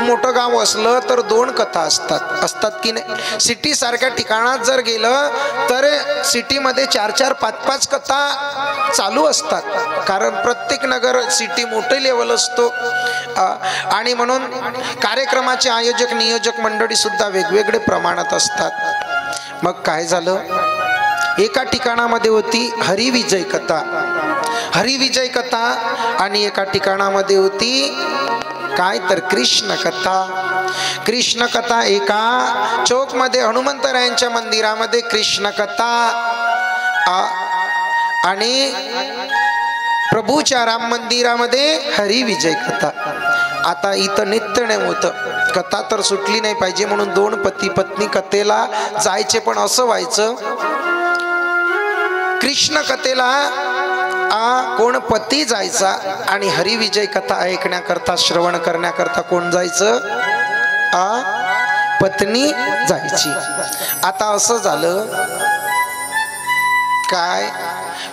मोठं गाव असलं तर 2 कथा असतात की नाही. सिटी सारख्या ठिकाणात जर गेलं तर सिटीमध्ये 4-4, 5-5 कथा चालू असतात, कारण प्रत्येक नगर सिटी मोठे लेवल असतो. आणि म्हणून कार्यक्रमाचे आयोजक नियोजक मंडळी सुद्धा वेगवेगळे प्रमाणात असतात. मग काय झालं, एका ठिकाणामध्ये होती हरिविजय कथा, हरिविजय कथा, आणि एका ठिकाणामध्ये होती काय तर कृष्ण कथा. कृष्ण कथा एका चौकमध्ये हनुमंतरायांच्या मंदिरामध्ये कृष्ण कथा, आणि प्रभूच्या राम मंदिरामध्ये हरिविजय कथा. आता इथं नित्यनेम होतं, कथा तर सुटली नाही पाहिजे म्हणून 2 पती पत्नी कथेला जायचे, पण असं व्हायचं कृष्ण कथेला कोण पती जायचा आणि हरिविजय कथा ऐकण्याकरता श्रवण करण्याकरता कोण जायचं, पत्नी जायची. आता असं झालं काय,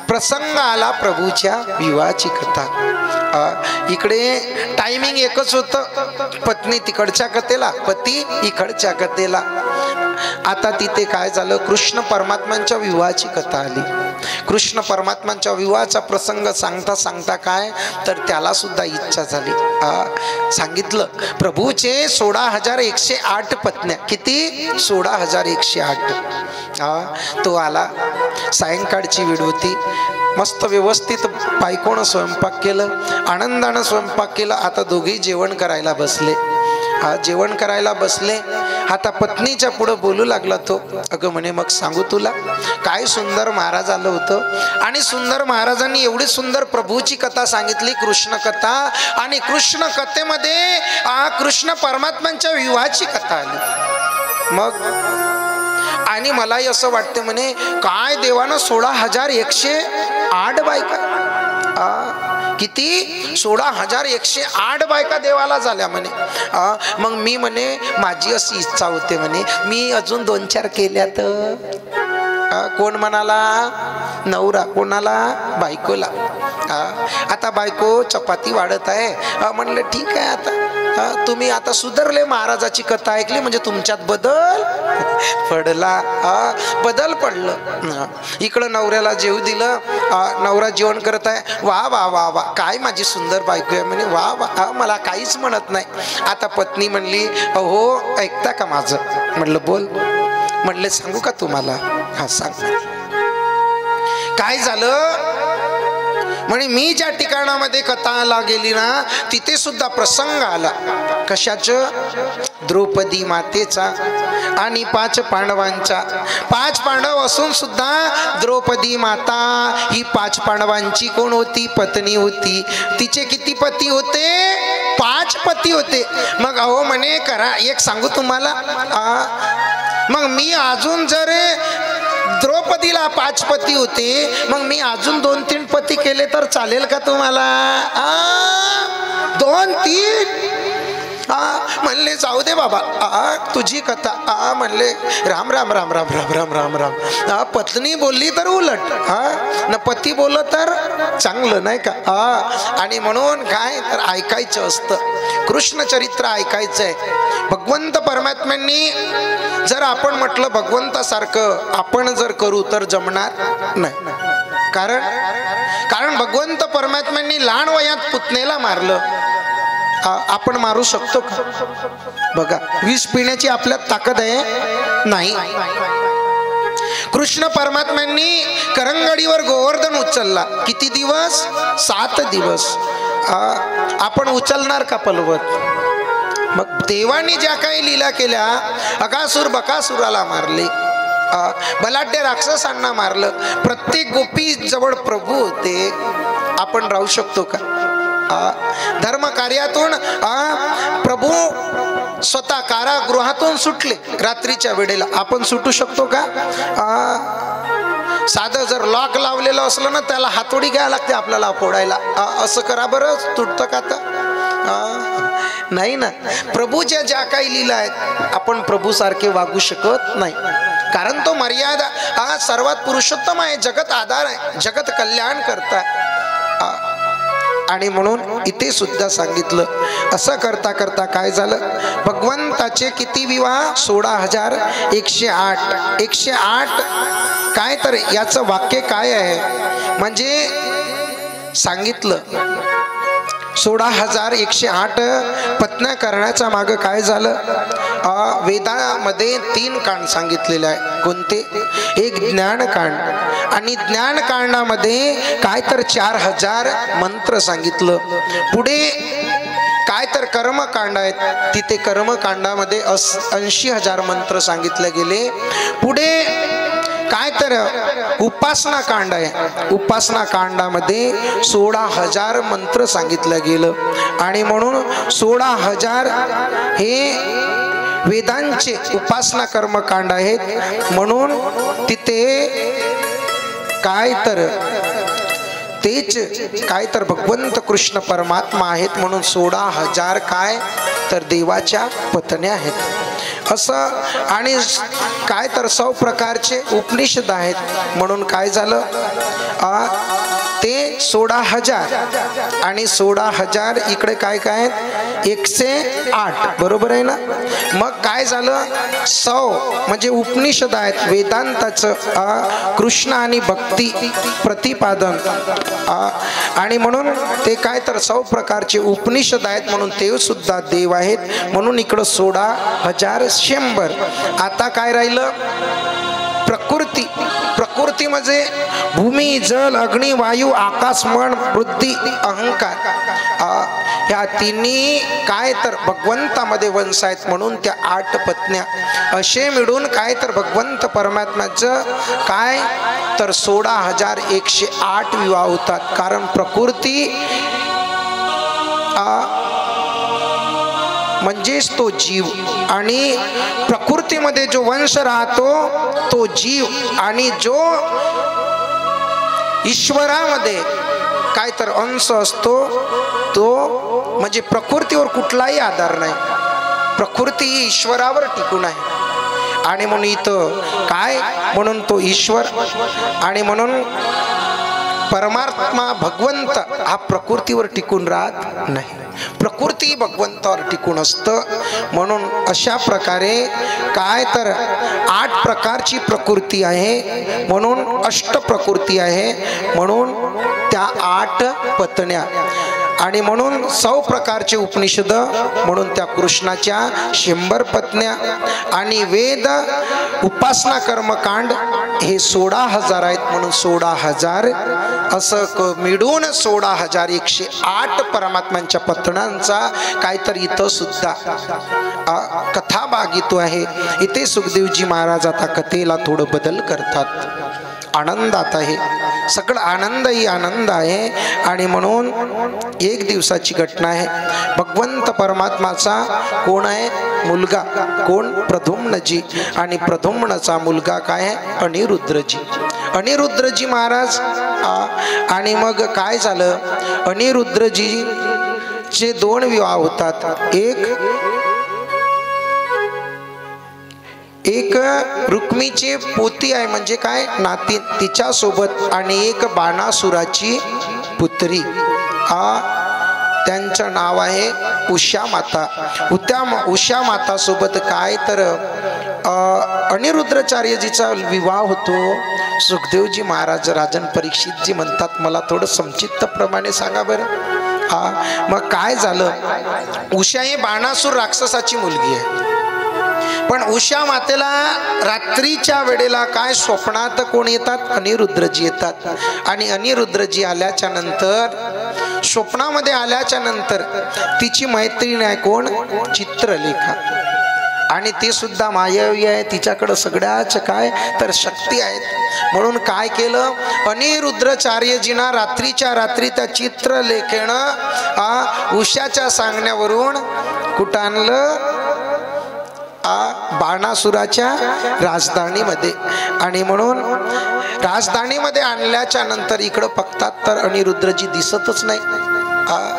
प्रसंग आला प्रभूच्या विवाहाची कथा. इकडे टायमिंग एकच होतं, पत्नी तिकडच्या कथेला, पती इकडच्या कथेला. आता तिथे काय झालं, कृष्ण परमात्म्यांच्या विवाहाची कथा आली. कृष्ण परमात्म्यांच्या विवाहाचा प्रसंग सांगता सांगता काय तर त्याला सुद्धा इच्छा झाली. सांगितलं प्रभूचे 16,108 पत्न्या. किती? 16,108. तो आला, सायंकाळची वेळ होती, मस्त व्यवस्थित बायकोनं स्वयंपाक केलं, आनंदानं स्वयंपाक केलं. आता दोघेही जेवण करायला बसले. जेवण करायला बसले. आता पत्नीच्या पुढं बोलू लागला तो, अगं म्हणे मग सांगू तुला काय सुंदर महाराज आलं होतं, आणि सुंदर महाराजांनी एवढी सुंदर प्रभूची कथा सांगितली, कृष्ण कथा, आणि कृष्ण कथेमध्ये कृष्ण परमात्म्यांच्या विवाहाची कथा आली. मग आणि मलाही असं वाटते म्हणे काय देवानं 16,108 बायका, किती? 16,108 बायका देवाला झाल्या म्हणे. मग मी म्हणे माझी अशी इच्छा होते म्हणे मी अजून 2-4 केल्या तर. कोण म्हणाला? नवरा. कोणाला? बायकोला. आता बायको चपाती वाढत आहे. म्हणलं ठीक आहे, आता तुम्ही आता सुधारले, महाराजाची कथा ऐकली म्हणजे तुमच्यात बदल पडला. बदल पडलं. इकडं नवऱ्याला जेवू दिलं, नवरा जेवण करत आहे, वा वा वा वा काय माझी सुंदर बायको आहे म्हणे, वा वा, मला काहीच म्हणत नाही. आता पत्नी म्हणली अहो ऐकता का माझं? म्हणलं बोल. म्हणले सांगू का तुम्हाला? हा सांग. काय झालं म्हणे मी ज्या ठिकाणामध्ये कथाला गेली ना तिथे सुद्धा प्रसंग आला. कशाचं? द्रौपदी मातेचा आणि 5 पांडवांचा. 5 पांडव असून सुद्धा द्रौपदी माता ही 5 पांडवांची कोण होती? पत्नी होती. तिचे किती पती होते? 5 पती होते. मग अहो म्हणे करा एक सांगू तुम्हाला, मग मी अजून जर द्रौपदीला 5 पती होते, मग मी अजून 2-3 पती केले तर चालेल का तुम्हाला? 2-3 म्हणले जाऊ दे बाबा, तुझी कथा. म्हणले राम राम राम राम राम राम राम राम. पत्नी बोलली तर उलट, न पती बोललं तर चांगलं नाही का? आणि म्हणून काय तर ऐकायचं असतं, कृष्ण चरित्र ऐकायचं आहे. भगवंत परमात्म्यांनी जर आपण म्हटलं भगवंतासारखं आपण जर करू तर जमणार नाही. कारण भगवंत परमात्म्यांनी लहान वयात पुतनेला मारलं. आपण मारू शकतो का? बघा, विष पिण्याची आपल्यात ताकद आहे नाही. कृष्ण परमात्म्यांनी करंगडीवर गोवर्धन उचलला. किती दिवस? 7 दिवस. आपण उचलणार का पलवत? मग देवानी ज्या काही लीला केल्या, अगासुर बकासुराला मारले, बलाढ्य राक्षसांना मारलं, प्रत्येक गोपी जवळ प्रभू होते. आपण राहू शकतो का? धर्म कार्यातून प्रभू स्वतः कारागृहातून सुटले रात्रीच्या वेळेला. आपण सुटू शकतो का? साधं जर लॉक लावलेलं असलं ना त्याला हातोडी घ्यायला लागते आपल्याला फोडायला. असं करा बरं, तुटतं का? तर नाही ना. प्रभूच्या ज्या काही लीला आहेत आपण प्रभू सारखे वागू शकत नाही, कारण तो मर्यादा सर्वात पुरुषोत्तम आहे, जगत आधार आहे, जगत कल्याण करताय. आणि म्हणून इथे सुद्धा सांगितलं. असं करता करता काय झालं, भगवंताचे किती विवाह, 16,108. 108 काय तर याचं वाक्य काय आहे म्हणजे सांगितलं 16,108 पत्न्या करण्याचा मागं काय झालं. वेदामध्ये 3 कांड सांगितलेले आहे. कोणते, एक ज्ञानकांड, आणि ज्ञानकांडामध्ये काय तर 4,000 मंत्र सांगितलं. पुढे काय तर कर्मकांड आहेत, तिथे कर्मकांडामध्ये 80,000 मंत्र सांगितले गेले. पुढे काय तर उपासना कांड आहे, उपासना कांडामध्ये 16,000 मंत्र सांगितलं गेलं. आणि म्हणून 16,000 हे वेदांचे उपासना कर्मकांड आहेत. म्हणून तिथे काय तर तेच काय तर भगवंत कृष्ण परमात्मा आहेत. म्हणून 16,000 काय तर देवाच्या पत्न्या आहेत असं. आणि काय तर 100 प्रकारचे उपनिषद आहेत. म्हणून काय झालं, ते 16,000 आणि 16,000 इकडे काय काय आहेत 108, बरोबर आहे ना. मग काय झालं, 100 म्हणजे उपनिषद आहेत वेदांताचं, कृष्ण आणि भक्ती प्रतिपादन. आणि म्हणून ते काय तर 100 प्रकारचे उपनिषद आहेत. म्हणून ते सुद्धा देव आहेत. म्हणून इकडं 16,100. आता काय राहिलं, प्रकृती. प्रकृती म्हणजे भूमी, जल, अग्नी, वायू, आकाश, मन, बुद्धी, अहंकार. ह्या तिन्ही काय तर भगवंतामध्ये वंश आहेत. म्हणून त्या 8 पत्न्या असे मिळून काय तर भगवंत परमात्म्याचं काय तर 16,108 विवाह होतात. कारण प्रकृती म्हणजेच तो जीव, आणि प्रकृतीमध्ये जो वंश राहतो तो जीव, आणि जो ईश्वरामध्ये काय तर अंश असतो तो म्हणजे प्रकृतीवर कुठलाही आधार नाही. प्रकृती ही ईश्वरावर टिकून आहे. आणि म्हणून इथं काय, म्हणून तो ईश्वर, आणि म्हणून परमात्मा भगवंत हा प्रकृतीवर टिकून राहत नाही. प्रकृती भगवंतावर टिकून असतं. म्हणून अशा प्रकारे काय तर 8 प्रकारची प्रकृती आहे. म्हणून अष्ट प्रकृती आहे. म्हणून त्या 8 पत्न्या, आणि म्हणून 100 प्रकारचे उपनिषद. म्हणून त्या कृष्णाच्या 100 पत्न्या, आणि वेद उपासना कर्मकांड हे 16,000 आहेत. म्हणून 16,000 असं मिळून 16,108 परमात्म्यांच्या पत्न्यांचा काहीतरी इथं सुद्धा कथा भागितो आहे. इथे सुखदेवजी महाराज आता कथेला थोडं बदल करतात. आनंदात आहे, सगळं आनंद ही आनंद आहे. आणि म्हणून एक दिवसाची घटना आहे. भगवंत परमात्माचा कोण आहे मुलगा, कोण प्रद्युम्नजी, आणि प्रद्युम्नचा मुलगा काय आहे अनिरुद्रजी. अनिरुद्रजी महाराज. आणि मग काय झालं, अनिरुद्रजीचे 2 विवाह होतात. एक रुक्मीची पोती आहे म्हणजे काय नाती, तिच्या सोबत, आणि एक बाणासुराची पुत्री. त्यांचं नाव आहे उषा माता. उषा माता सोबत काय तर अनिरुद्राचार्यजीचा विवाह होतो. सुखदेवजी महाराज राजन परीक्षितजी म्हणतात मला थोडं संक्षिप्त प्रमाणे सांगा बरं. मग काय झालं, उषा ही बाणासूर राक्षसाची मुलगी आहे. पण उषा मातेला रात्रीच्या वेळेला काय स्वप्नात कोण येतात, अनिरुद्रजी येतात. आणि अनिरुद्रजी आल्याच्या नंतर, स्वप्नामध्ये आल्याच्या नंतर तिची मैत्रीण आहे कोण, चित्रलेखा. आणि ती सुद्धा मायावी आहे. तिच्याकडं सगळ्याच काय तर शक्ती आहेत. म्हणून काय केलं, अनिरुद्राचार्यजींना रात्रीच्या रात्री त्या चित्रलेखेनं उषाच्या सांगण्यावरून कुठं आणलं, बाणासुराच्या राजधानीमध्ये. आणि म्हणून राजधानीमध्ये आणल्याच्या नंतर इकडं बघतात तर अनिरुद्रजी दिसतच नाही.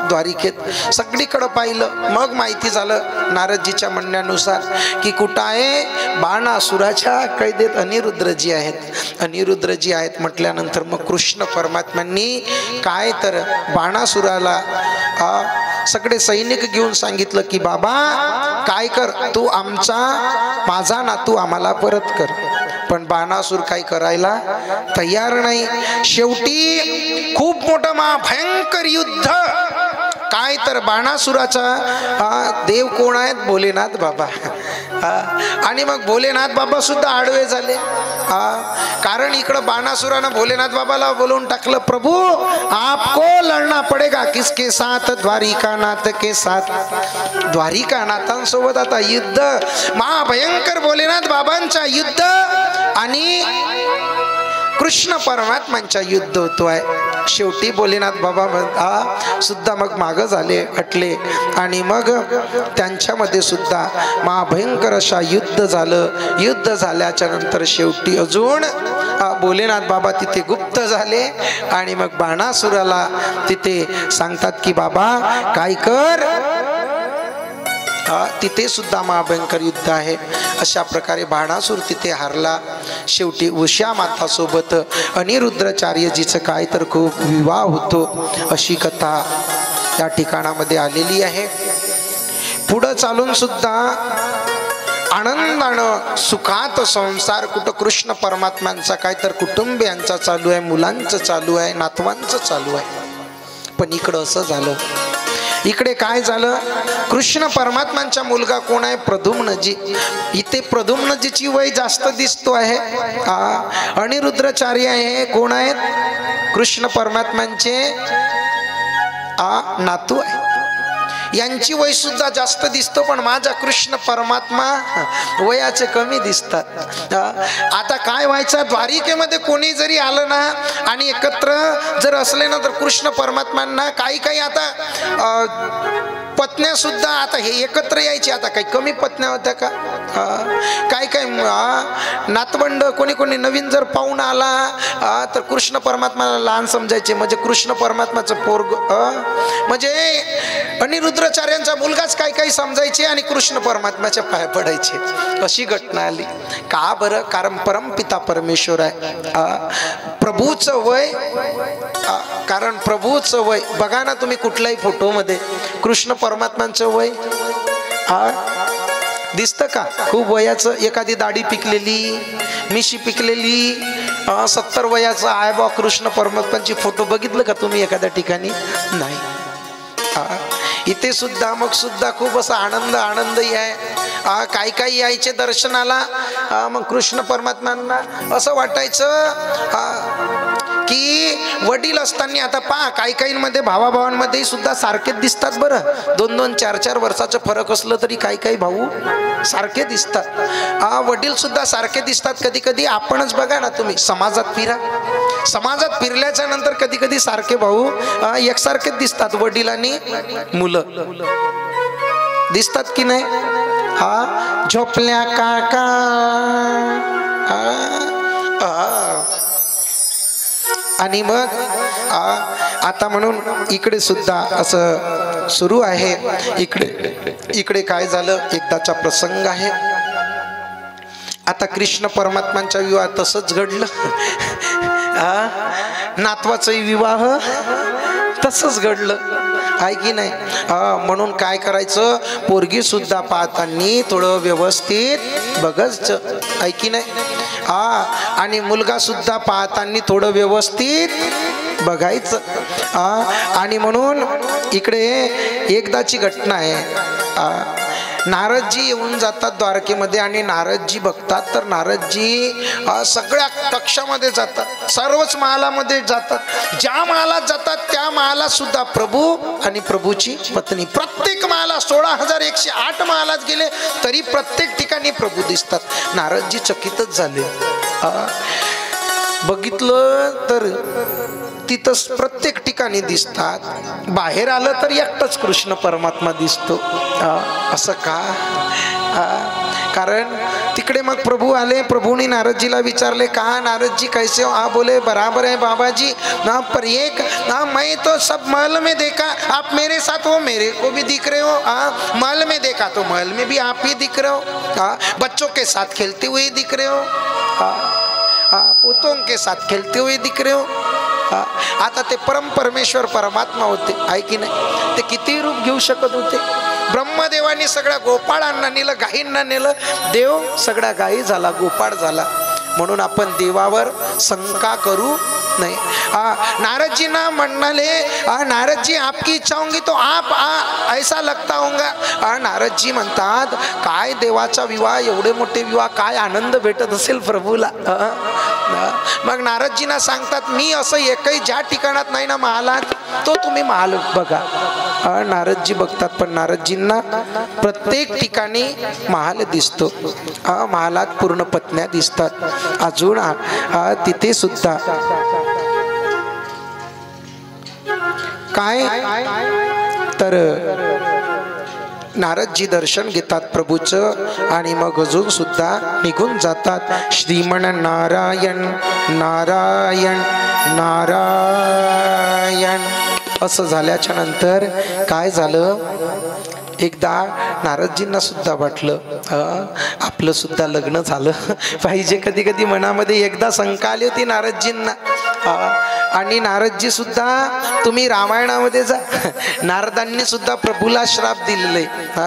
द्वारिकेत सगळीकडं पाहिलं. मग माहिती झालं नारदजीच्या म्हणण्यानुसार की कुठं आहे, बाणासुराच्या कैदेत अनिरुद्रजी आहेत. अनिरुद्रजी आहेत म्हटल्यानंतर मग कृष्ण परमात्म्यांनी काय तर बाणासुराला सगळे सैनिक घेऊन सांगितलं की बाबा काय कर, तू माझा नातू आम्हाला परत कर. पण बाणासूर काय करायला तयार नाही. शेवटी खूप मोठं भयंकर युद्ध. काय तर बाणासुराचा देव कोण आहेत, भोलेनाथ बाबा. आणि मग भोलेनाथ बाबा सुद्धा आडवे झाले. कारण इकडं बाणासुरानं भोलेनाथ बाबाला बोलवून टाकलं, प्रभू आपको लढना पडेगा किसके साथ, द्वारिकानाथ के साथ. द्वारिकानाथांसोबत आता युद्ध, महाभयंकर भोलेनाथ बाबांचा युद्ध आणि कृष्ण परमात्मांच्या युद्ध होतोय. शेवटी भोलेनाथ बाबा सुद्धा मग मागं झाले, हटले. आणि मग त्यांच्यामध्ये सुद्धा महाभयंकर अशा युद्ध झालं. युद्ध झाल्याच्या नंतर शेवटी अजून भोलेनाथ बाबा तिथे गुप्त झाले. आणि मग बाणासुराला तिथे सांगतात की बाबा काय कर. तिथे सुद्धा महाभयंकर युद्ध आहे. अशा प्रकारे बाणासूर तिथे हारला. शेवटी उषा माता सोबत अनिरुद्राचार्यजीचं काय तर खूप विवाह होतो, अशी कथा या ठिकाणामध्ये आलेली आहे. पुढं चालून सुद्धा आनंदानं सुखात संसार कुठं कृष्ण परमात्म्यांचा काय तर कुटुंबियांचा चालू आहे, मुलांचं चालू आहे, नातवांचं चालू आहे. पण इकडं असं झालं. इकडे काय झालं, कृष्ण परमात्मांचा मुलगा कोण आहे, प्रद्युम्नजी. इथे प्रद्युम्नजीची वय जास्त दिसतो आहे. अनिरुद्राचार्य आहे कोण आहेत, कृष्ण परमात्मांचे नातू आहे. यांची वय सुद्धा जास्त दिसतो, पण माझा कृष्ण परमात्मा वयाचे कमी दिसतात. आता काय व्हायचं, द्वारिकेमध्ये कोणी जरी आलं ना आणि एकत्र जर असले ना तर कृष्ण परमात्म्यांना काही आता पत्न्या सुद्धा आता हे एकत्र यायचे. आता काही कमी पत्न्या होत्या का, काय नातवंड कोणी नवीन जर पाहून आला तर कृष्ण परमात्म्याला लहान समजायचे. म्हणजे कृष्ण परमात्म्याचं पोरग म्हणजे अनिरुद्राचार्यांचा मुलगाच काही समजायचे आणि कृष्ण परमात्म्याच्या पाया पडायचे. अशी घटना आली. का बरं, कारण परमपिता परमेश्वर आहे. प्रभूचं वय, कारण प्रभूचं वय बघा ना तुम्ही कुठल्याही फोटोमध्ये कृष्ण परमात्म्यांचं वय दिसतं का, खूप वयाचं. एखादी दाढी पिकलेली, मिशी पिकलेली, 70 वयाचं आहे बा कृष्ण परमात्म्यांची फोटो बघितलं का तुम्ही एखाद्या ठिकाणी, नाही. इथे सुद्धा मग सुद्धा खूप असा आनंदही आहे. काही यायचे दर्शनाला. मग कृष्ण परमात्म्यांना असं वाटायचं की वडील असताना, आता पहा काही भावाभावांमध्ये सुद्धा सारखेच दिसतात बरं. 2-2, 4-4 वर्षाचं फरक असलं तरी काही भाऊ सारखे दिसतात. वडील सुद्धा सारखे दिसतात. कधी आपणच बघा ना तुम्ही, समाजात फिरा. समाजात फिरल्याच्या नंतर कधी सारखे भाऊ एकसारखेच दिसतात. वडील आणि मुलं दिसतात की नाही. झोपल्या काका आणि मग आता म्हणून इकडे सुद्धा असं सुरू आहे. इकडे काय झालं, एकदाचा प्रसंग आहे. आता कृष्ण परमात्मांचा विवाह तसंच घडलं. नातवाचाही विवाह तसंच घडलं आहे की नाही. म्हणून काय करायचं, पोरगी सुद्धा पाहताना थोडं व्यवस्थित बघायचं आहे की नाही. आणि मुलगा सुद्धा पाहताना थोडं व्यवस्थित बघायचं. आणि म्हणून इकडे एकदाची घटना आहे. नारदजी येऊन जातात द्वारकेमध्ये आणि नारदजी बघतात तर नारदजी सगळ्या कक्षामध्ये जातात, सर्वच महालामध्ये जातात. ज्या महालात जातात त्या महालात सुद्धा प्रभू आणि प्रभूची पत्नी. प्रत्येक महाला 16,108 महालात गेले तरी प्रत्येक ठिकाणी प्रभू दिसतात. नारदजी चकितच झाले. बघितलं तर तिथं प्रत्येक ठिकाणी दिसतात. बाहेर आलं तर एकटाच कृष्ण परमात्मा दिसतो. असं का, कारण तिकडे मग प्रभू आले, प्रभूने नारदजीला विचारले, कहा नारदजी कैसे हो? आप बोले बराबर है बाबा जी ना, पर एक ना मैं तो सब महल में देखा, आप मेरे साथ हो, मेरे को भी दिख रहे हो। महल में देखा तो महल में भी आप ही दिख रहे हो, बच्चों के साथ खेलते हुए दिख रहे हो, पोतों के साथ खेलते हुए दिख रहे हो। आता ते परम परमेश्वर परमात्मा होते, आहे की नाही? ते किती रूप घेऊ शकत होते? ब्रह्मदेवानी सगळ्या गोपाळांना नेलं, गायींना नेलं, देव सगळ्या गायी झाला, गोपाळ झाला। म्हणून आपण देवावर शंका करू नहीं। नारद जी ना म्हणाले, नारद जी आपकी इच्छा होगी तो आप ऐसा लगता होगा। नारद जी म्हणतात, काय देवाचा विवाह, एवढे मोठे विवाह, काय आनंद भेटत असेल प्रभूला। मग नारदजींना सांगतात, मी असं एकही ज्या ठिकाणात नाही ना महालात, तो तुम्ही महाल बघा। नारदजी बघतात, पण नारदजींना प्रत्येक ठिकाणी महाल दिसतो, महालात पूर्ण पत्न्या दिसतात। अजून तिथे सुद्धा काय तर नारदजी दर्शन घेतात प्रभूचं आणि मग अजून सुद्धा निघून जातात। श्रीमन नारायण नारायण नारायण असं झाल्याच्या नंतर काय झालं, एकदा नारदजींना सुद्धा वाटलं आपलं सुद्धा लग्न झालं पाहिजे। कधी कधी मनामध्ये एकदा शंका आली होती नारदजींना। आणि नारदजी सुद्धा, तुम्ही रामायणामध्ये जा, नारदांनी सुद्धा प्रभूला श्राप दिलेले,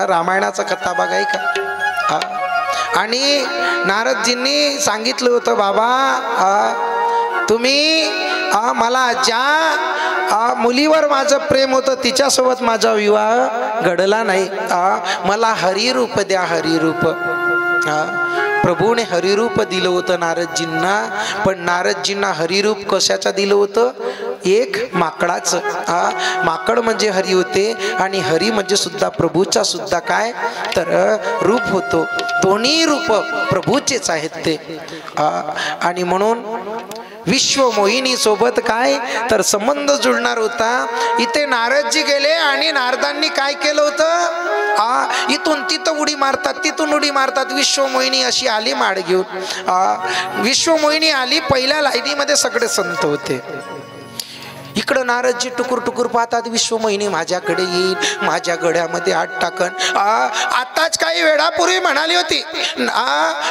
रामायणाचा कथा बघाय का। आणि नारदजींनी सांगितलं होतं, बाबा तुम्ही मला ज्या मुलीवर माझं प्रेम होतं तिच्यासोबत माझा विवाह घडला नाही, मला हरिरूप द्या, हरिरूप। प्रभूने हरिरूप दिलं होतं नारदजींना, पण नारदजींना हरिरूप कशाचं दिलं होतं? एक माकडाचं। माकड म्हणजे हरी होते आणि हरी म्हणजे सुद्धा प्रभूचा सुद्धा काय तर रूप होतो। दोन्ही रूप प्रभूचेच आहेत ते। आणि म्हणून विश्व मोहिनी सोबत काय तर संबंध जुळणार होता। इथे नारदजी गेले आणि नारदांनी काय केलं होतं, इथून तिथं उडी मारतात, तिथून उडी मारतात। विश्व मोहिनी अशी आली माड घेऊन, विश्व मोहिनी आली, पहिल्या लाईनीमध्ये सगळे संत होते। इकडं नारदजी टुकुर टुकुर पाहतात, विश्वमोहिनी माझ्याकडे येईल, माझ्या गड्यामध्ये हात टाकन। आताच काही वेळापूर्वी म्हणाली होती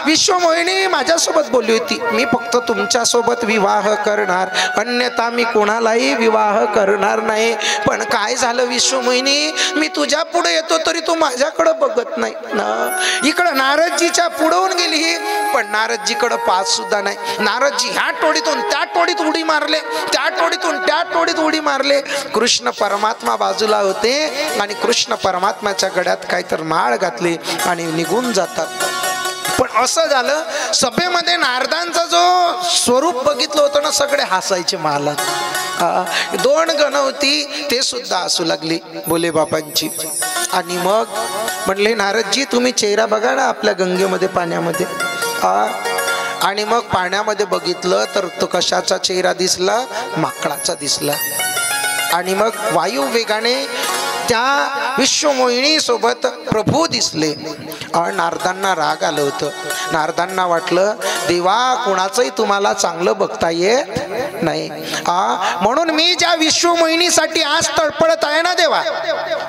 विश्वमोहिनी, माझ्यासोबत बोलली होती, मी फक्त तुमच्यासोबत विवाह करणार, अन्यथा मी कोणालाही विवाह करणार नाही। पण काय झालं विश्वमोहिनी, मी तुझ्या पुढे येतो तरी तू माझ्याकडे बघत नाही ना। इकडं नारदजीच्या पुढवून गेली, पण नारदजीकडे पाच सुद्धा नाही। नारदजी ह्या टोळीतून त्या टोळीत उडी मारले, त्या टोळीतून त्या टोळीत उडी मारले। कृष्ण परमात्मा बाजूला होते आणि कृष्ण परमात्म्याच्या गड्यात काहीतरी माळ घातली आणि निघून जातात। पण असं झालं, सभेमध्ये नारदांचा जो स्वरूप बघितलं होतं ना, सगळे हसायचे महालात। दोन गण होती ते सुद्धा हसू लागली बोले बाबांची। आणि मग म्हणले, नारदजी तुम्ही चेहरा बघा ना आपल्या गंगेमध्ये, पाण्यामध्ये। आणि मग पाण्यामध्ये बघितलं तर तो कशाचा चेहरा दिसला, माकडाचा दिसला। आणि मग वायू वेगाने त्या विश्वमोहिनी सोबत प्रभू दिसले। नारदांना राग आलं होतं, नारदांना वाटलं देवा कोणाचंही तुम्हाला चांगलं बघता येत नाही, म्हणून मी ज्या विश्वमोहिनीसाठी आज तळपडत आहे ना देवा,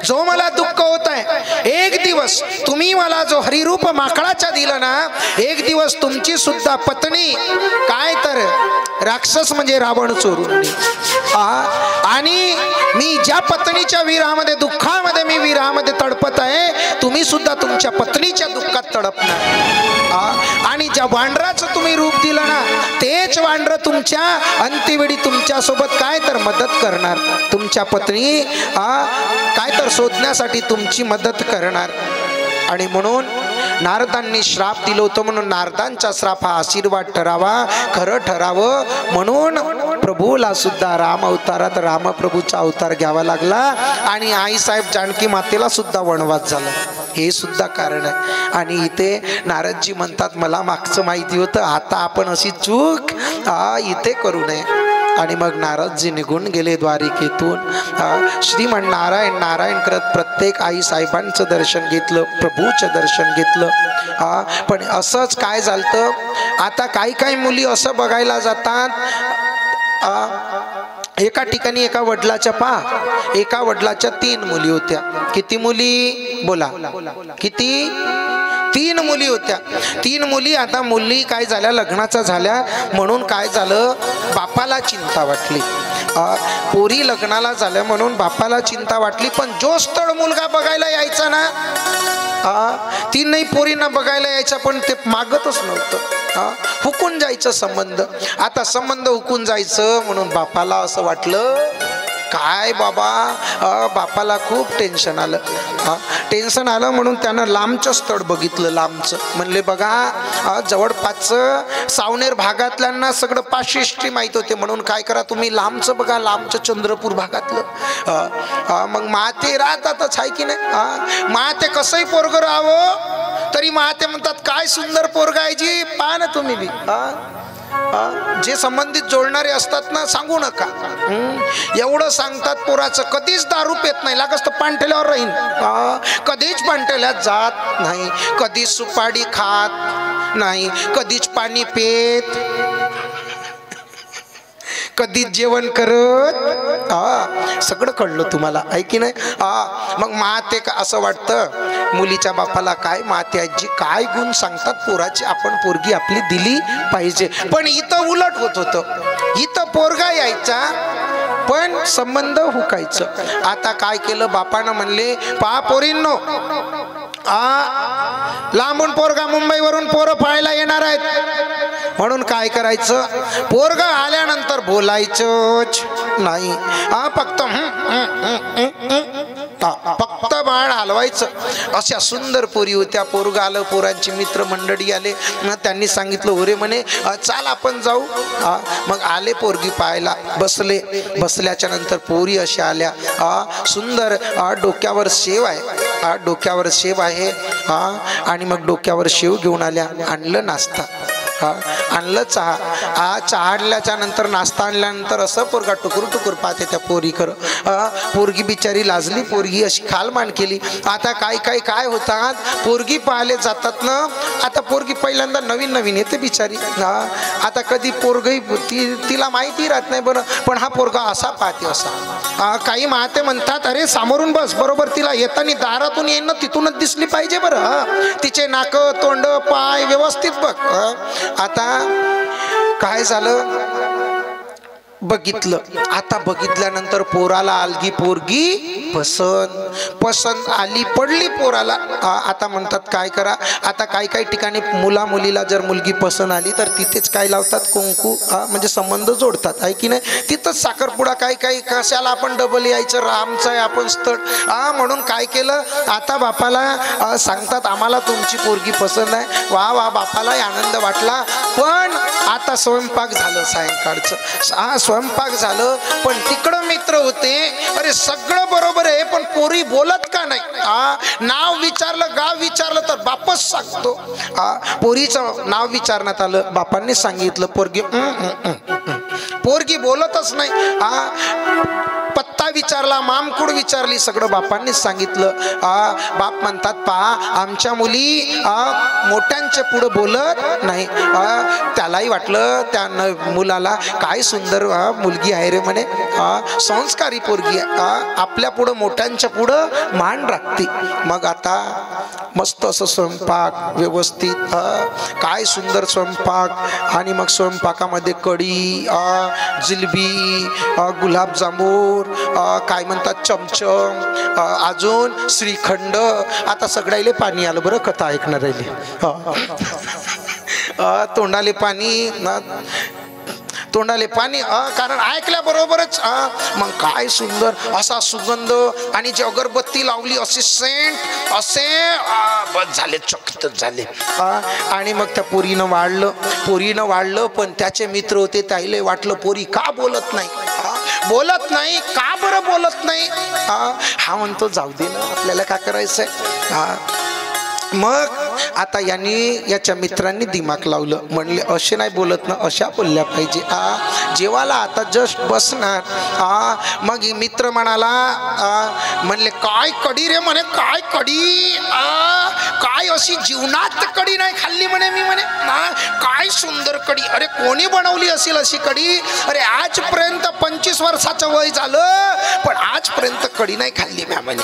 जो मला दुःख होत आहे, एक दिवस तुम्ही मला जो हरिरूप माकडाचा दिलं ना, एक दिवस तुमची सुद्धा पत्नी काय तर राक्षस म्हणजे रावण चोरून, आणि मी ज्या पत्नीच्या विरहामध्ये, दुःखामध्ये मी विरहामध्ये तडपत आहे, तुम्ही सुद्धा तुमच्या पत्नीच्या दुःखात तडपणार। आणि ज्या वांडराचं तुम्ही रूप दिलं ना, तेच वांडर तुमच्या अंत्यवेळी तुमच्या सोबत काय तर मदत करणार, तुमच्या पत्नी काय तर शोधण्यासाठी तुमची मदत करणार। आणि म्हणून नारदांनी श्राप दिलं होतं, म्हणून नारदांचा श्राप हा आशीर्वाद ठरावा, खरं ठरावं, म्हणून प्रभूला सुद्धा राम अवतारात रामप्रभूचा अवतार घ्यावा लागला। आणि आईसाहेब जानकी मातेला सुद्धा वनवास झाला, हे सुद्धा कारण आहे। आणि इथे नारदजी म्हणतात, मला मागचं माहिती होतं, आता आपण अशी चूक इथे करू नये। आणि मग नारदजी निघून गेले द्वारिकेतून। श्रीमन नारायण नारायण करत प्रत्येक आई साहेबांचं दर्शन घेतलं, प्रभूचं दर्शन घेतलं। पण असंच काय झालं, आता काही काही मुली असं बघायला जातात, एका ठिकाणी एका एका वडिलाच्या 3 मुली होत्या। किती मुली बोला, किती? 3 मुली होत्या। 3 मुली। आता मुली काय झाल्या, लग्नाचा झाल्या म्हणून काय झालं, बापाला चिंता वाटली। पोरी लग्नाला झाल्या म्हणून बापाला चिंता वाटली। पण जो स्थळ मुलगा बघायला यायचा ना, 3 पोरींना बघायला यायचा, पण ते मागतच नव्हतं। हुकून जायचं संबंध। आता संबंध हुकून जायचं म्हणून बापाला असं वाटलं, काय बाबा, बापाला खूप टेन्शन आलं म्हणून त्यानं लांबचं स्थळ बघितलं। लांबचं म्हणले, बघा जवळपासचं सावनेर भागातल्यांना सगळं पाशिष्टी माहीत होते, म्हणून काय करा तुम्ही लांबचं बघा, लांबचं चंद्रपूर भागातलं। मग माते राहतातच आहे की नाही, माते कसंही पोरग राहावं तरी माते म्हणतात, काय सुंदर पोरगा आहे जी, पहा ना तुम्ही बी। जे संबंधित जोडणारे असतात ना, सांगू नका, एवढं सांगतात पोराचं कधीच दारू पेत नाही, लागस तर पांठेल्यावर राहीन, कधीच पांठेल्यात जात नाही, कधीच सुपारी खात नाही, कधीच पाणी पेत, कधीच जेवण करत, सगळं कळलं तुम्हाला आहे की नाही। मग माते का असं वाटतं मुलीच्या बापाला, काय माते आजी काय गुण सांगतात पोराचे, आपण पोरगी आपली दिली पाहिजे। पण इथं उलट होत होतं, इथं पोरगा यायचा पण संबंध हुकायचं। आता काय केलं, बापानं म्हणले, पहा पोरींनो, लांबून पोरगा मुंबईवरून पोरं पाहायला येणार आहेत, म्हणून काय करायचं, पोरगा आल्यानंतर बोलायचंच नाही, फक्त बाळ हलवायचं। अशा सुंदर पोरी होत्या। पोरगा आलं, पोरांची मित्र मंडळी आले, त्यांनी सांगितलं, ओरे म्हणे चाल आपण जाऊ। मग आले पोरगी पाहायला, बसल्याच्या नंतर पोरी अशा आल्या, सुंदर डोक्यावर शेव आहे, आणि मग डोक्यावर शेव घेऊन आल्या, आणलं नाश्ता, आणलं चहा, चहा आणल्याच्या नंतर नाश्ता आणल्यानंतर असं पोरगा टुकूर पाहते त्या पोरीकर। पोरगी बिचारी लाजली, पोरगी अशी खालमान केली। आता काय होतात, पोरगी पाहायला जातात ना, आता पोरगी पहिल्यांदा नवीन येते बिचारी, आता कधी पोरगी तिला माहिती राहत नाही बरं, पण हा पोरगा असा पाहते असा। काही माते म्हणतात, अरे सामोरून बस, बरोबर तिला येताना दारातून येईन ना तिथूनच दिसली पाहिजे बरं, तिचे नाक तोंड पाय व्यवस्थित बघ। आता काय झालं, बघितलं, आता बघितल्यानंतर पोराला आलगी पोरगी पसंत आली, पडली पोराला। आता म्हणतात काय करा, आता काही ठिकाणी मुलीला जर मुलगी पसंत आली तर तिथेच काय लावतात, कुंकू, म्हणजे संबंध जोडतात आहे की नाही, तिथंच साखरपुडा, काही कशाला आपण डबल यायचं, रामचं आहे आपण स्थळ, म्हणून काय केलं, आता बापाला सांगतात, आम्हाला तुमची पोरगी पसंत आहे, वा बापाला आनंद वाटला। पण आता स्वयंपाक झालं, सायंकाळचं स्वयंपाक झालं, पण तिकडं मित्र होते, अरे सगळं बरोबर आहे पण पोरी बोलत का नाही, नाव विचारलं, गाव विचारलं तर बापच सांगतो। पोरीचं नाव विचारण्यात आलं, बापांनी सांगितलं, पोरगी बोलतच नाही। पत्ता विचारला, मामकुड विचारली, सगळं बापांनीच सांगितलं। बाप म्हणतात, पहा आमच्या मुली मोठ्यांच्या पुढे बोलत नाही। त्यालाही वाटलं, त्या मुलाला काय सुंदर मुलगी आहे रे म्हणे, संस्कारी पोरगी आहे, आपल्या पुढं मोठ्यांच्या पुढं मान राखते। मग आता मस्त असं स्वयंपाक व्यवस्थित, काय सुंदर स्वयंपाक, आणि मग स्वयंपाकामध्ये कढी, जिलबी, गुलाबजामुन, काय म्हणतात चमचम, अजून श्रीखंड। आता सगळ्याले पाणी आलं बरं कथा ऐकणार राहिले, तोंडाले पाणी, कारण ऐकल्याबरोबरच मग काय सुंदर असा सुगंध, आणि जी अगरबत्ती लावली असे सेंट, असे बस झाले, चकितच झाले। आणि मग त्या पोरीनं वाढलं, पण त्याचे मित्र होते, त्याला वाटलं पोरी का बोलत नाही, का बरं बोलत नाही। हा म्हणतो, जाऊ दे ना, आपल्याला काय करायचंय, मग आता यांनी याच्या मित्रांनी दिमाग लावलं, म्हणले असे नाही बोलत ना, अशा बोलल्या पाहिजे. जेवायला आता जस्ट बसणार. मग मित्र म्हणाला, म्हणले काय कडी रे, म्हणे काय कडी, काय अशी जीवनात कडी नाही खाल्ली म्हणे मी, म्हणे काय सुंदर कडी, अरे कोणी बनवली असेल अशी कडी, अरे आजपर्यंत 25 वर्षाचं वय झालं पण आजपर्यंत कडी नाही खाल्ली म्या, म्हणे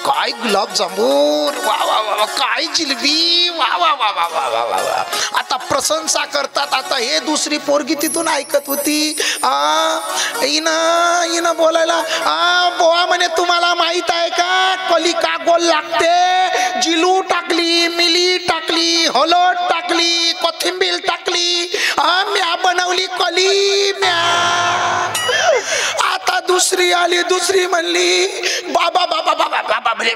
काय गुलाबजामुन, वा वा वा, काय जिलबी, वा वा वा वा वा वा वा. आता प्रशंसा करतात. आता हे दुसरी पोरगी तिथून ऐकत होती. इनं बोलायला, बोवा म्हणे तुम्हाला माहित आहे का कली का गोल लागते, जिलू टाकली, मिली टाकली, हळद टाकली, कोथिंबीर टाकली, म्या बनवली कली म्या. आता दुसरी आली, दुसरी म्हणली बाबा बाबा बाबा बाबा म्हणे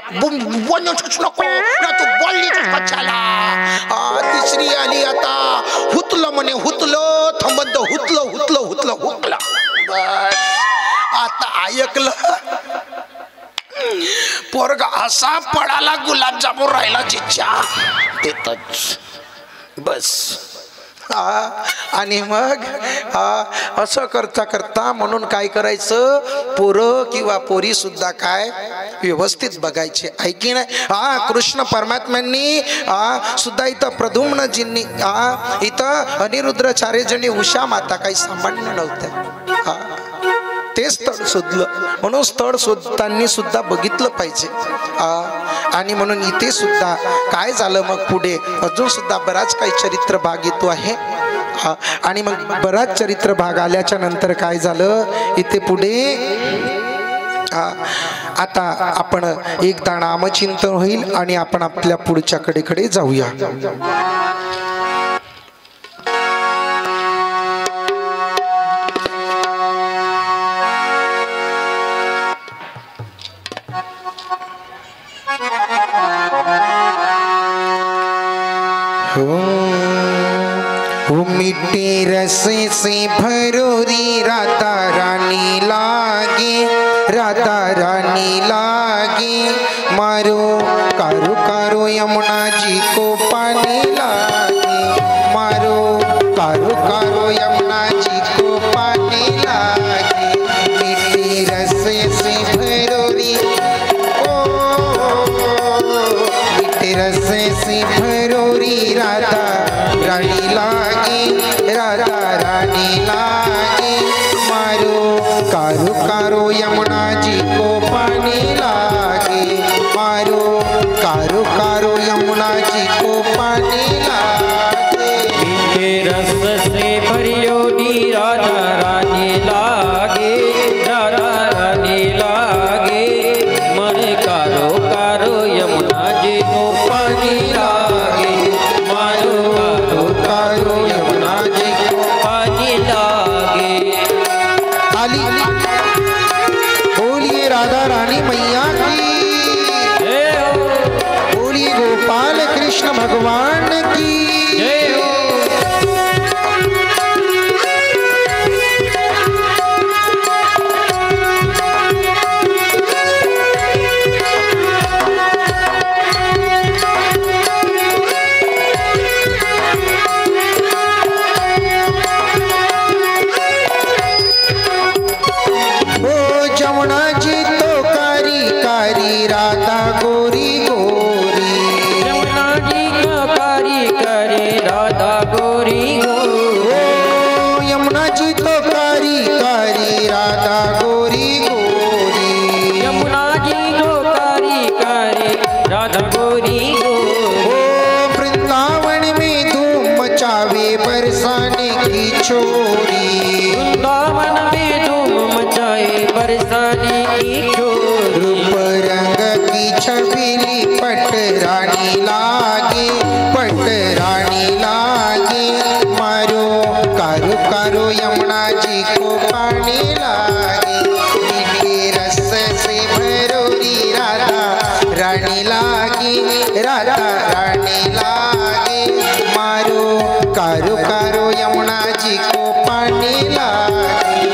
बोलूच नको ना, तू बोलली कशाला. तिसरी आली, आता हुतलं म्हणे, हुतलं थंबंद, हुतलं हुतलं हुतलं हुतलं. बस आता ऐकलं, पोरगा असा पडाला, गुलाबजामुन राहिला जिच्या तेच. बस आणि मग असं करता करता म्हणून काय करायचं, पोरं किंवा पोरी सुद्धा काय व्यवस्थित बघायचे, ऐकी नाही. कृष्ण परमात्म्यांनी सुद्धा इथं प्रद्युम्नजींनी इथं अनिरुद्धाचार्यजींनी उषा माता काही सामान्य नव्हत्या, ते स्थळ शोधलं. म्हणून स्थळ शोधताना सुद्धा बघितलं पाहिजे. आणि म्हणून इथे सुद्धा काय झालं, मग पुढे अजून सुद्धा बराच काही चरित्र भाग येतो आहे. आणि मग बराच चरित्र भाग आल्याच्या नंतर काय झालं, इथे पुढे आता आपण एकदा नामचिंतन होईल आणि आपण आपल्या पुढच्या कडेकडे जाऊया. मिट्टी रसे से भरोरी राधा रानी लागे, राधा रानी लागे, मारो कारो कारो यमुना जी को पानी लागे, मारो कारो कारो यमुना जी को पानी लागे. मिट्टी रसे से भरोरी, मिट्टी रसे से भरोरी राधा रानी लागे, राधा रानी लागे, मारो कारो कारो यमुना जी को पानी लागे, मारो कारो कारो यमुना जी को पानी लागे. मीठे रस से भरियोगी राधा रानी लागे, राधा रानी लागे, मन कारो कारो यमुना जी को पानी लागे, मारो कारो कारो यमुना जी को पानी लागे. आली बोलिए राधा रानी मैया की, बोलिए गोपाल कृष्ण भगवान की. बरसाने की छोरी, वृंदावन में धूम मचाए बरसाने की छोरी. रूप रंग की छबीली पट रानी लागे, पट रानी लागे, मारो कारो कारो यमुना जी को पानी लागे. मीठे रस से भरोरी राधा रानी लागे, राधा रानी लागे, मारो कारो कारो यमुना जी को पानी लागे.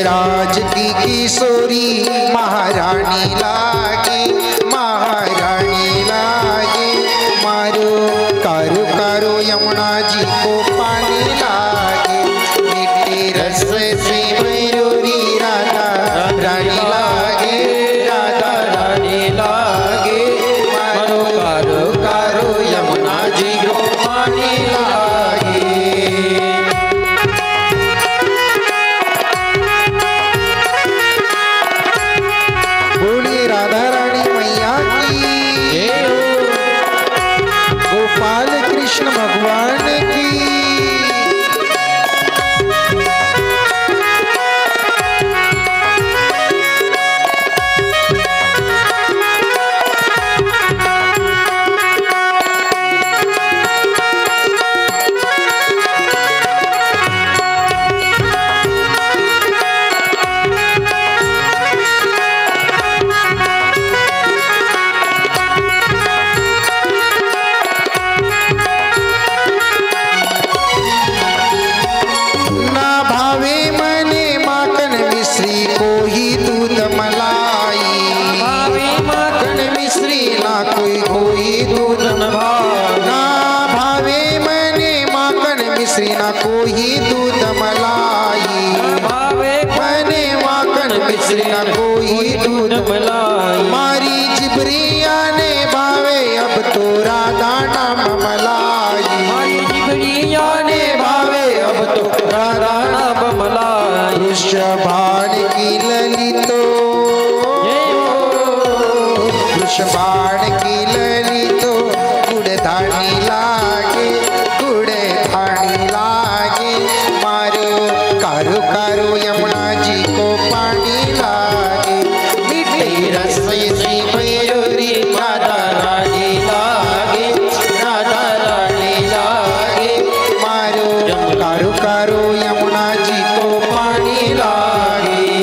राज की किशोरी महारानी लागे, महारानी लागे। मारो कारो कारो यमुना जी को पानी लागे, मीठे रस से मयूरी राधा रानी लागे, राधा रानी लागे। मारो कारो कारो यमुना जी को पानी लागे। बोलिए राधा रानी मैया की, गोपाल कृष्ण भगवान की। ना कोई दूध मलाई, भावे मने माखन मिश्री ना कोई दूध मलाई। मारी जिबरिया ने भावे अब तो राधा नाम मलाई, मारी जिबरिया ने भावे अब तो राधा नाम मलाई। वृषभान की ललितो, वृषभान की ललितो गुड़धानी लागे, गुड़धानी लागे। मारो कारो कारो यमुना जी को पानी लागे, मीठे रस से मयूरी राधा रानी लागे, राधा रानी लागे। मारो कारो कारो यमुना जी को पानी लागे।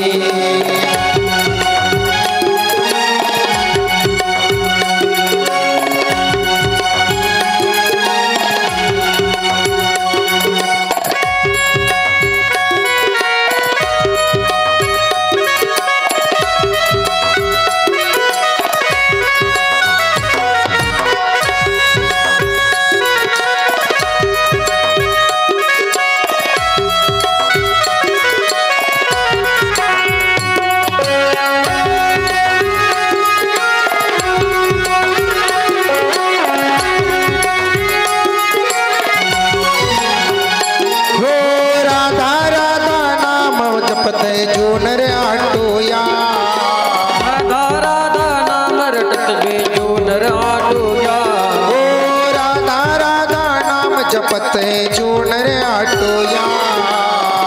जो नर आटोया, राधा राधा नाम रटत में जो नर आटोया। ओ राधा राधा नाम जपत है जो नर आटोया,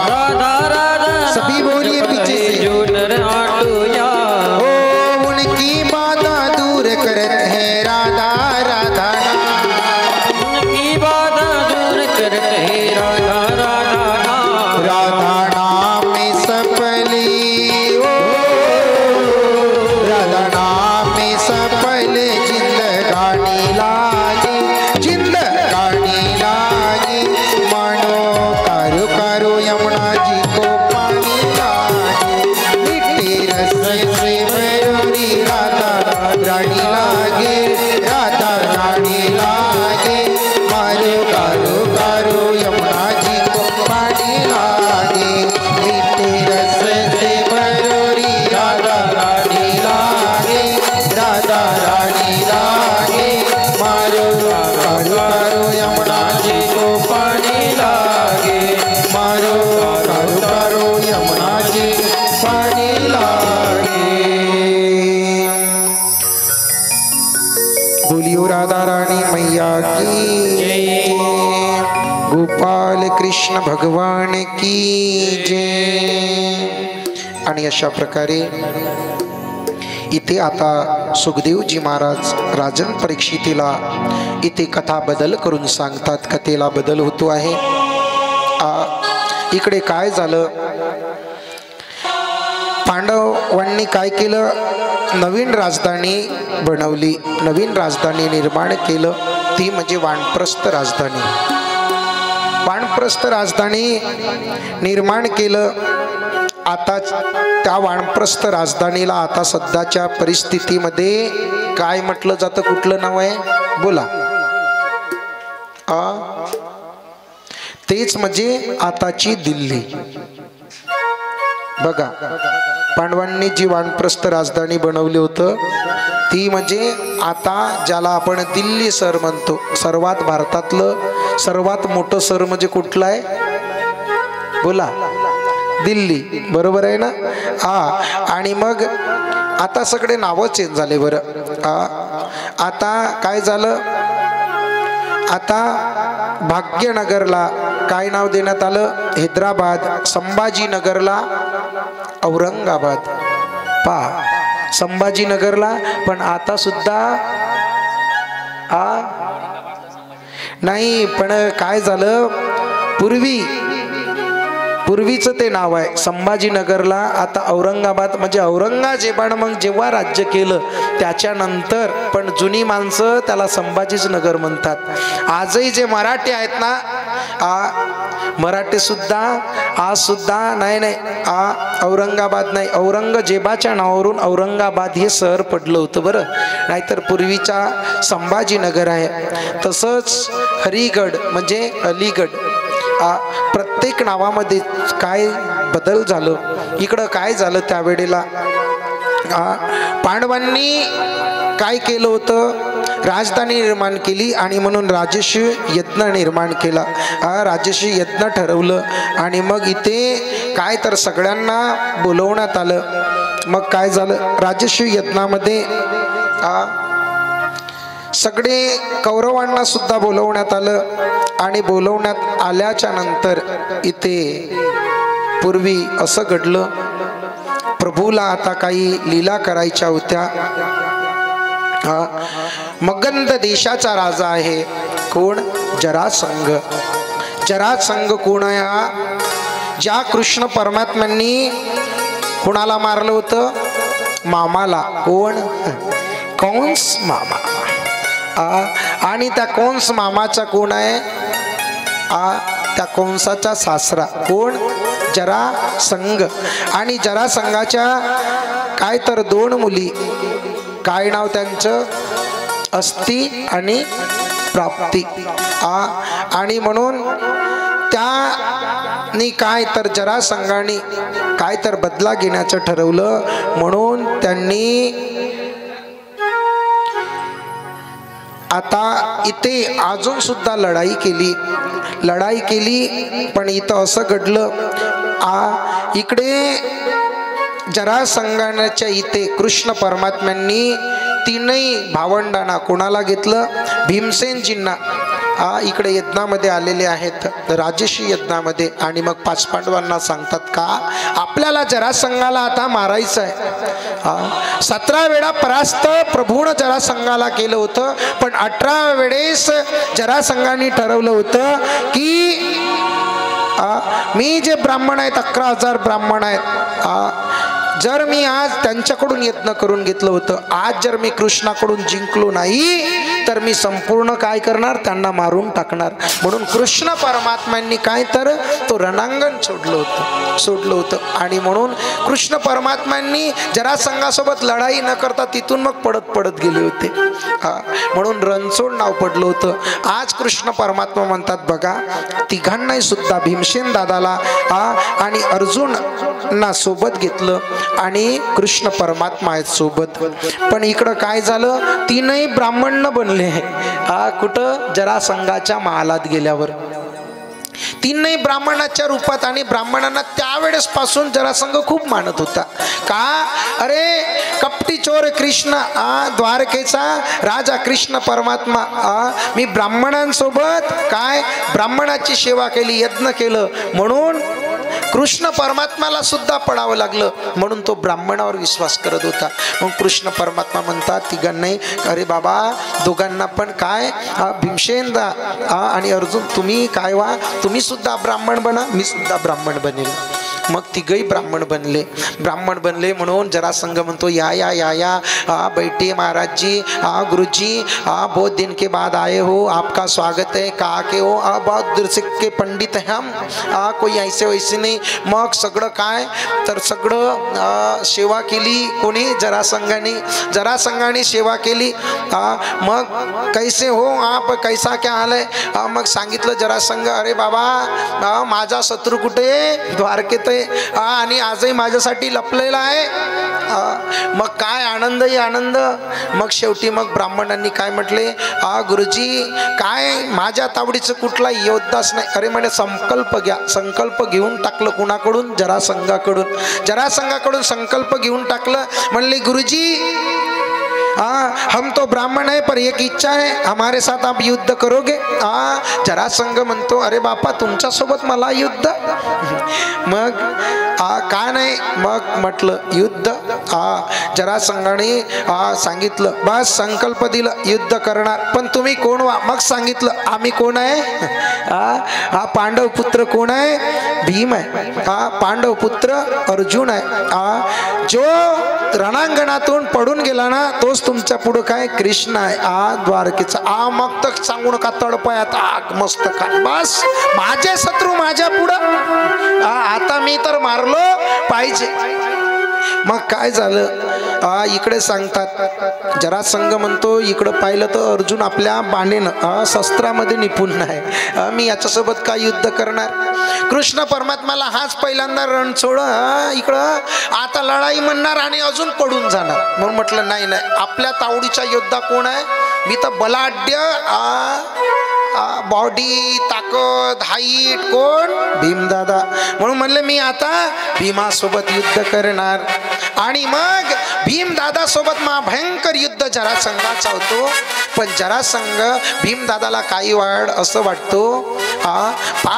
राधा राधा सभी बोलिए पीछे से जो नर आटोया। ओ उनकी बाधा दूर करत है राधा राधा नाम, उनकी बाधा दूर करत है राधा राधा नाम। राधा नाम में सफली, ओ राधा नाम में सफल जिंदगानी लागे, जिंदगानी लागे। मानो कारो कारो यमुना जी को पानी लागे, मीठे रस से मयूरी राधा रानी लागे, राधा रानी लागे। मारो कारो कारो यमुना जी को पानी लागे, मीठे रस से मयूरी राधा रानी लागे, राधा रानी लागे। मारो कारो कारो यमुना जी को पानी लागे, मारो कारो कारो यमुना जी पानी लागे। बोलियो राधा रानी मैया की, गोपाल कृष्ण भगवान की जय। आणि अशा प्रकारे इथे आता सुखदेवजी महाराज राजन परीक्षितीला इथे कथा बदल करून सांगतात, कथेला बदल होतो आहे। इकडे काय झालं, पांडवांनी काय केलं, नवीन राजधानी बनवली, नवीन राजधानी निर्माण केलं, ती म्हणजे वानप्रस्थ राजधानी। वानप्रस्थ राजधानी निर्माण केलं आता त्या वानप्रस्थ राजधानीला आता सध्याच्या परिस्थितीमध्ये काय म्हटलं जातं? कुठलं नाव आहे बोला? तेच म्हणजे आताची दिल्ली. बघा, पांडवांनी जी वानप्रस्थ राजधानी बनवली होतं ती म्हणजे आता ज्याला आपण दिल्ली शहर म्हणतो. सर्वात भारतातलं सर्वात मोठं शहर म्हणजे कुठलं आहे बोला? दिल्ली, बरोबर आहे ना? आणि मग आता सगळे नावं चेंज झाले बरं. आता काय झालं? आता भाग्यनगरला काय नाव देण्यात आलं? हैदराबाद. संभाजीनगरला औरंगाबाद. पहा, संभाजीनगरला पण आता सुद्धा नाही. पण काय झालं? पूर्वीचं ते नाव आहे संभाजीनगरला, आता औरंगाबाद. म्हणजे औरंगजेबानं मग जेव्हा राज्य केलं त्याच्यानंतर पण जुनी माणसं त्याला संभाजीच नगर म्हणतात. आजही जे मराठी आहेत ना, मराठी सुद्धा आज सुद्धा नाही औरंगाबाद नाही, औरंगजेबाच्या नावावरून औरंगाबाद हे शहर पडलं होतं बरं. नाहीतर पूर्वीचा संभाजीनगर आहे. तसंच हरिगड म्हणजे अलीगड. प्रत्येक नावामध्ये काय बदल झालं. इकडं काय झालं त्यावेळेला? पांडवांनी काय केलं होतं? राजधानी निर्माण केली आणि म्हणून राजर्षी यज्ञ निर्माण केला. राजर्षी यज्ञ ठरवलं आणि मग इथे काय तर सगळ्यांना बोलवण्यात आलं. मग काय झालं? राजर्षी यज्ञामध्ये सगळे कौरवांना सुद्धा बोलवण्यात आलं आणि बोलवण्यात आल्याच्या नंतर इथे पूर्वी असं घडलं, प्रभूला आता काही लीला करायच्या होत्या. मगध देशाचा राजा आहे कोण? जरासंघ. जरासंघ कोण आहे? ज्या कृष्ण परमात्म्यांनी कोणाला मारलं होतं? मामाला. कोण? कंस मामा. आणि त्या कंस मामाचा कोण आहे? त्या कंसाचा सासरा कोण? जरासंघ. आणि जरासंघाच्या काय तर 2 मुली. काय नाव त्यांचं? अस्ती आणि प्राप्ती. आणि म्हणून त्यानी काय तर जरासंघाने काय तर बदला घेण्याचं ठरवलं. म्हणून त्यांनी आता इथे अजून सुद्धा लढाई केली. पण इथं असं घडलं, इकडे जरासंघाच्या इथे कृष्ण परमात्म्यांनी 3 भावंडांना कोणाला घेतलं? भीमसेनजींना. इकडे यज्ञामध्ये आलेले आहेत, राजर्षी यज्ञामध्ये. आणि मग 5 पांडवांना सांगतात का आपल्याला जरासंघाला आता मारायचं आहे. 17 वेळा परास्त प्रभूनं जरासंघाला केलं होतं, पण 18 वेळेस जरासंघाने ठरवलं होतं की मी जे ब्राह्मण आहेत 11,000 ब्राह्मण आहेत, जर मी आज त्यांच्याकडून यत्न करून घेतलं होतं, आज जर मी कृष्णाकडून जिंकलो नाही तर मी संपूर्ण काय करणार? त्यांना मारून टाकणार. म्हणून कृष्ण परमात्म्यांनी काय तर तो रणांगण सोडलं होतं. आणि म्हणून कृष्ण परमात्म्यांनी जरासंघासोबत लढाई न करता तिथून मग पडत गेले होते. म्हणून रणछोड नाव पडलं होतं. आज कृष्ण परमात्मा म्हणतात बघा, तिघांनाही सुद्धा भीमसेन दादाला आणि अर्जुनना सोबत घेतलं आणि कृष्ण परमात्मा आहेत सोबत. पण इकडं काय झालं? 3 ब्राह्मण न बनले. कुठं? जरासंघाच्या महालात गेल्यावर 3 ब्राह्मणाच्या रूपात. आणि ब्राह्मणांना त्यावेळेस पासून जरासंघ खूप मानत होता. का? अरे कपटी चोर कृष्ण, द्वारकेचा राजा कृष्ण परमात्मा. मी ब्राह्मणांसोबत काय ब्राह्मणाची सेवा केली, यज्ञ केलं, म्हणून कृष्ण परमात्म्याला सुद्धा पडावं लागलं. म्हणून तो ब्राह्मणावर विश्वास करत होता. मग कृष्ण परमात्मा म्हणतात तिघांनाही, अरे बाबा दोघांना पण काय, भीमसेन आणि अर्जुन तुम्ही काय व्हा, तुम्ही सुद्धा ब्राह्मण बना, मी सुद्धा ब्राह्मण बनेल. मग तिघही ब्राह्मण बनले म्हणून जरासंघ म्हणतो या या या या हाँ बैठिए महाराज जी, हाँ गुरु जी, हाँ बहुत दिन के बाद आए हो, आपका स्वागत है, कहा के हो, बहुत दूर से के पंडित हैं हम, कोई ऐसे वैसे नाही. मग सगळं काय तर सगळं सेवा केली कोणी, जरासंघाने सेवा केली. मग कैसे हो आप, कैसा क्या हाल है. मग सांगितलं जरासंघ, अरे बाबा माझा शत्रू कुठे, द्वारकेत आहे, आणि आजही माझ्यासाठी लपलेला आहे. मग काय आनंद आहे आनंद. मग शेवटी मग ब्राह्मणांनी काय म्हटले, गुरुजी काय माझ्या तावडीचं कुठला योद्धाच नाही. अरे म्हणे संकल्प घ्या. संकल्प घेऊन टाकलं कुणाकडून, जरासंघाकडून संकल्प घेऊन टाकलं. म्हणले गुरुजी हम तो ब्राह्मण है पर एक इच्छा है, हमारे साथ आप युद्ध करोगे. जरासंघ म्हणतो, अरे बापा तुमच्या सोबत मला युद्ध. मग का नाही. मग म्हटलं युद्ध. जरासंघाने सांगितलं, बस संकल्प दिलं युद्ध करणार, पण तुम्ही कोण व्हा. मग सांगितलं आम्ही कोण आहे. हा पांडव पुत्र कोण आहे, भीम आहे. पांडव पुत्र अर्जुन आहे. जो रणांगणातून पडून गेला ना तोच तुमच्या पुढं काय कृष्ण आहे. द्वारकेचा. मग तर सांगू नका तडपायात मस्त का. बस माझे शत्रू माझ्या पुढं. आता मी तर मारलो पाहिजे. मग काय झालं, इकडे सांगतात जरासंघ म्हणतो, इकडं पाहिलं तर अर्जुन आपल्या बाणेनं शस्त्रामध्ये निपुण नाही, मी याच्यासोबत काय युद्ध करणार. कृष्ण परमात्माला हाच पहिल्यांदा रण सोड, इकडं आता लढाई म्हणणार आणि अजून पडून जाणार. म्हणून म्हटलं नाही नाही, आपल्या तावडीचा योद्धा कोण आहे. मी तर बलाढ्य बॉडी ताकद हाईट कोण, भीमदादा. म्हणून म्हणले मी आता भीमासोबत युद्ध करणार. आणि मग भीमदादा सोबत भयंकर युद्ध जरासंघाचा होतो. पण जरासंघ भीमदादाला काही वाढ असं वाटतो,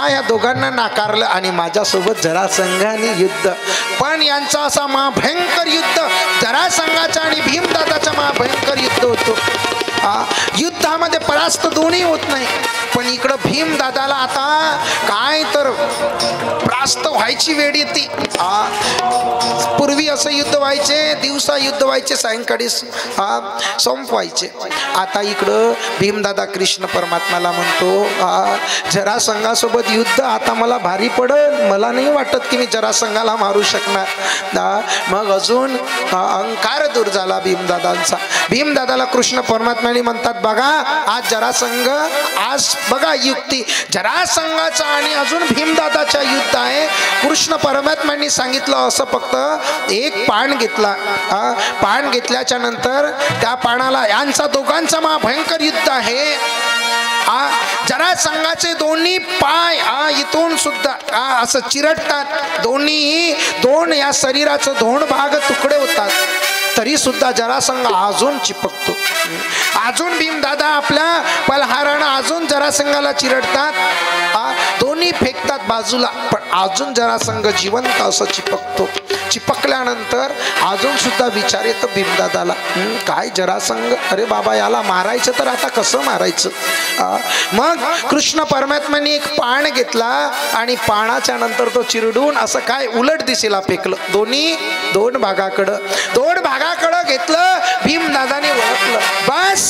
या दोघांना नाकारलं आणि माझ्यासोबत जरासंघाने युद्ध. पण यांचा असा भयंकर युद्ध, जरासंघाचा आणि भीमदादाचा भयंकर युद्ध होतो. युद्धामध्ये परास्त दोन्ही होत नाही. पण इकडं भीमदादाला आता काय तर परास्त व्हायची वेळ येते. पूर्वी असं युद्ध व्हायचे, दिवसा युद्ध व्हायचे, सायंकाळी संपवायचे. आता इकडं भीमदादा कृष्ण परमात्माला म्हणतो, जरासंघासोबत युद्ध आता मला भारी पडल, मला नाही वाटत की मी जरासंघाला मारू शकणार. मग अजून अहंकार दूर झाला भीमदादांचा. भीमदादाला कृष्ण परमात्माने म्हणतात, बघा आज जरासंघ, आज बघा युक्ती जरासंघाचा आणि अजून भीमदादाचा युद्ध आहे. कृष्ण परमात्म्यांनी सांगितलं असं, फक्त एक पाण घेतला. पाण घेतल्याच्या नंतर त्या पाणाला यांचा दोघांचा भयंकर युद्ध आहे. जरासंघाचे दोन्ही पाय इथून सुद्धा असं चिरटतात. दोन या शरीराचं दोन भाग तुकडे होतात. तरी सुद्धा जरासंघ अजून चिपकतो. अजून भीमदादा आपल्या पलहारानं अजून जरासंघाला चिरडतात. दोन्ही फेकतात बाजूला, पण अजून जरासंघ जिवंत असं चिपकतो. चिपकल्यानंतर अजून सुद्धा विचार येतो भीमदादाला, काय जरासंघ, अरे बाबा याला मारायचं तर आता कसं मारायचं. मग कृष्ण परमात्म्याने एक पाण घेतला आणि पाणाच्या नंतर तो चिरडून असं काय उलट दिशेला फेकलं. दोन भागाकडं घेतलं. भीमदादाने ओळखलं, बस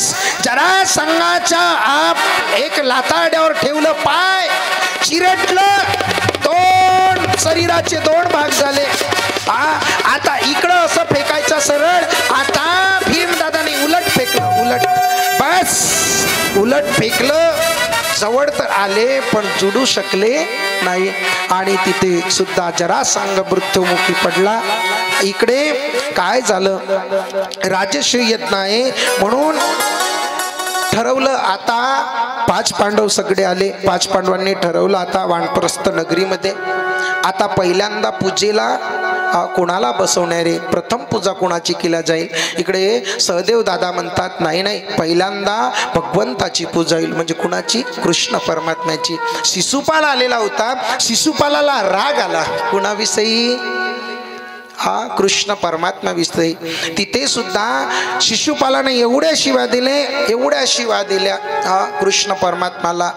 जरासंघाच्या एक लाताड्यावर ठेवलं, पाय चिरटलं, दोन शरीराचे दोन भाग झाले. आता इकडं असं फेकायचं सरळ, आता भीमदादाने उलट फेकलं. उलट फेकलं. जवळ तर आले पण जुडू शकले नाही. आणि तिथे सुद्धा जरासंघ मृत्युमुखी पडला. इकडे काय झालं, राजश्री यज्ञ आहे म्हणून ठरवलं. आता 5 पांडव सगळे आले. 5 पांडवांनी ठरवलं आता वानप्रस्थ नगरीमध्ये आता पहिल्यांदा पूजेला कोणाला बसवणारे, प्रथम पूजा कोणाची केल्या जाईल. इकडे सहदेव दादा म्हणतात, नाही नाही, पहिल्यांदा भगवंताची पूजा होईल. म्हणजे कुणाची, कृष्ण परमात्म्याची. शिशुपाल आलेला होता. शिशुपालाला राग आला कुणाविषयी, हा कृष्ण परमात्मा विसते तिथे सुद्धा शिशुपालाने एवढ्या शिव्या दिल्या हा कृष्ण परमात्माला.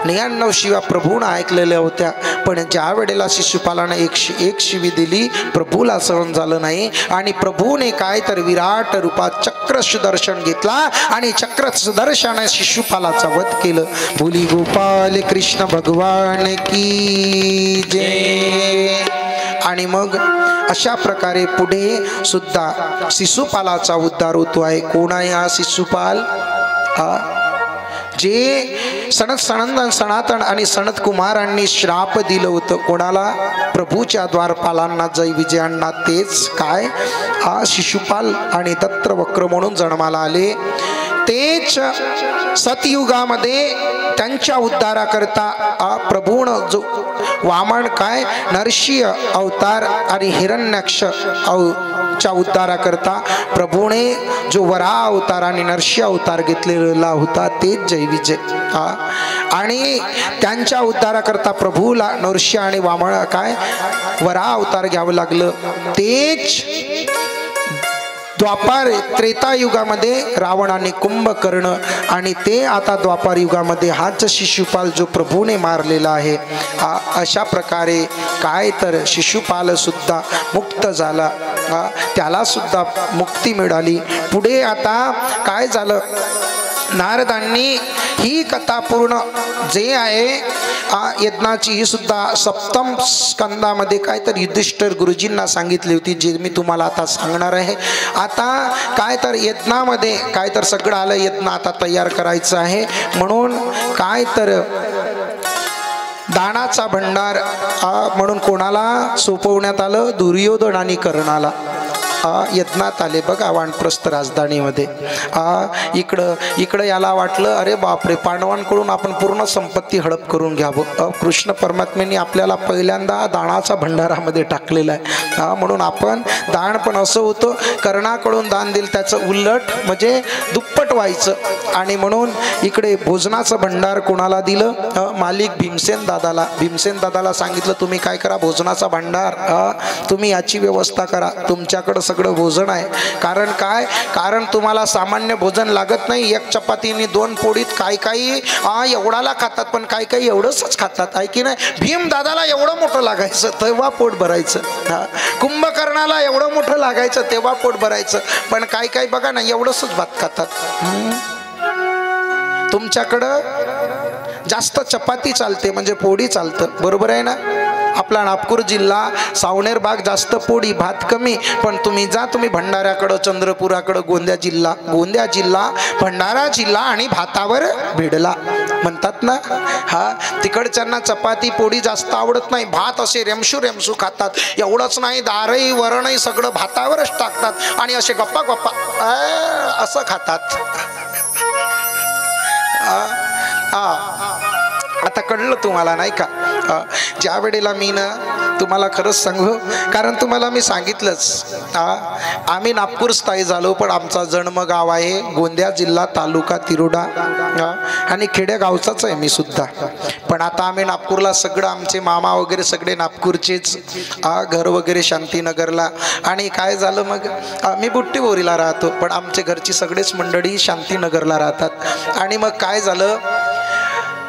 99 शिव्या प्रभूने ऐकलेल्या होत्या, पण ज्या वेळेला शिशुपालाने 101 शिवी दिली प्रभूला सहन झालं नाही आणि प्रभूने काय तर विराट रूपात चक्र सुदर्शन घेतला आणि चक्र सुदर्शनाने शिशुपालाचा वध केलं. बोली गोपाल कृष्ण भगवान की जय. आणि मग अशा प्रकारे पुढे सुद्धा शिशुपालाचा उद्धार होतो आहे. कोण आहे हा शिशुपाल? जे सनत आणि सनत कुमारांनी श्राप दिलं होतं कोणाला? प्रभूच्या द्वारपालांना, जय विजयांना. तेच काय हा शिशुपाल आणि दत्तवक्र म्हणून जन्माला आले. तेच सतयुगामध्ये त्यांच्या उद्धाराकरता प्रभून जो वामन काय नरसिंह अवतार आणि हिरण्याक्ष च्या उद्धाराकरता प्रभूने जो वराह अवतार आणि नरसिंह अवतार घेतलेला होता तेच जय विजय. आणि त्यांच्या उद्धाराकरता प्रभूला नरसिंह आणि वामन काय वराह अवतार घ्यावं लागलं. तेच द्वापार त्रेता युगामध्ये रावणाने कुंभकर्ण आणि ते आता द्वापार युगामध्ये हाच शिशुपाल जो प्रभूने मारलेला आहे. अशा प्रकारे काय तर शिशुपाल सुद्धा मुक्त झाला, त्याला सुद्धा मुक्ती मिळाली. पुढे आता काय झालं? नारदांनी ही कथा पूर्ण जे आहे यज्ञाची ही सुद्धा सप्तम स्कंदामध्ये काय तर युधिष्ठिर गुरुजींना सांगितली होती, जे मी तुम्हाला आता सांगणार आहे. आता काय तर यज्ञामध्ये काय तर सगळं आलं, यज्ञ आता तयार करायचं आहे म्हणून काय तर दानाचा भंडार म्हणून कोणाला सोपवण्यात आलं? दुर्योधन आणि कर्णाला यज्ञात आले बघा वानप्रस्थ राजधानीमध्ये. इकडं याला वाटलं अरे बापरे, पांडवांकडून आपण पूर्ण संपत्ती हडप करून घ्यावं. कृष्ण परमात्म्यांनी आपल्याला पहिल्यांदा दानाचा भंडारामध्ये टाकलेला आहे. म्हणून आपण दान पण असं होतं, कर्णाकडून दान दिलं त्याचं उलट म्हणजे दुप्पट व्हायचं. आणि म्हणून इकडे भोजनाचं भंडार कोणाला दिलं? मालिक भीमसेन दादाला सांगितलं तुम्ही काय करा, भोजनाचा भंडार तुम्ही याची व्यवस्था करा, तुमच्याकडं सगळं भोजन आहे. कारण काय? कारण तुम्हाला सामान्य भोजन लागत नाही. 1 चपातीने 2 पोळीत काही एवढाला खातात, पण काही एवढंच खातात आहे की नाही. भीम दादाला एवढं मोठं लागायचं तेव्हा पोट भरायचं. कुंभकर्णाला एवढं मोठं लागायचं तेव्हा पोट भरायचं, पण काही बघा ना एवढंच भात खातात. तुमच्याकडं जास्त चपाती चालते म्हणजे पोळी चालतं, बरोबर आहे ना. आपला नागपूर जिल्हा सावनेर भाग जास्त पोळी भात कमी, पण तुम्ही भंडाऱ्याकडं, चंद्रपुराकडं, गोंदिया जिल्हा भंडारा जिल्हा आणि भातावर भिडला म्हणतात ना. तिकडच्यांना चपाती पोळी जास्त आवडत नाही, भात असे रेमशू खातात. एवढंच नाही, दारही वरणही सगळं भातावरच टाकतात आणि असे गप्पा असं खातात. आता कळलं तुम्हाला नाही का? ज्या वेळेला मी ना तुम्हाला खरंच सांगू, कारण तुम्हाला मी सांगितलंच आम्ही नागपूर स्थायी झालो, पण आमचा जन्मगाव आहे गोंदिया जिल्हा तालुका तिरोडा आणि खेडेगावचाच आहे मी सुद्धा. पण आता आम्ही नागपूरला सगळं आमचे मामा वगैरे सगळे नागपूरचेच, घर वगैरे शांतीनगरला. आणि काय झालं मग मी बुट्टीबोरीला राहतो, पण आमच्या घरची सगळेच मंडळी शांतीनगरला राहतात. आणि मग काय झालं,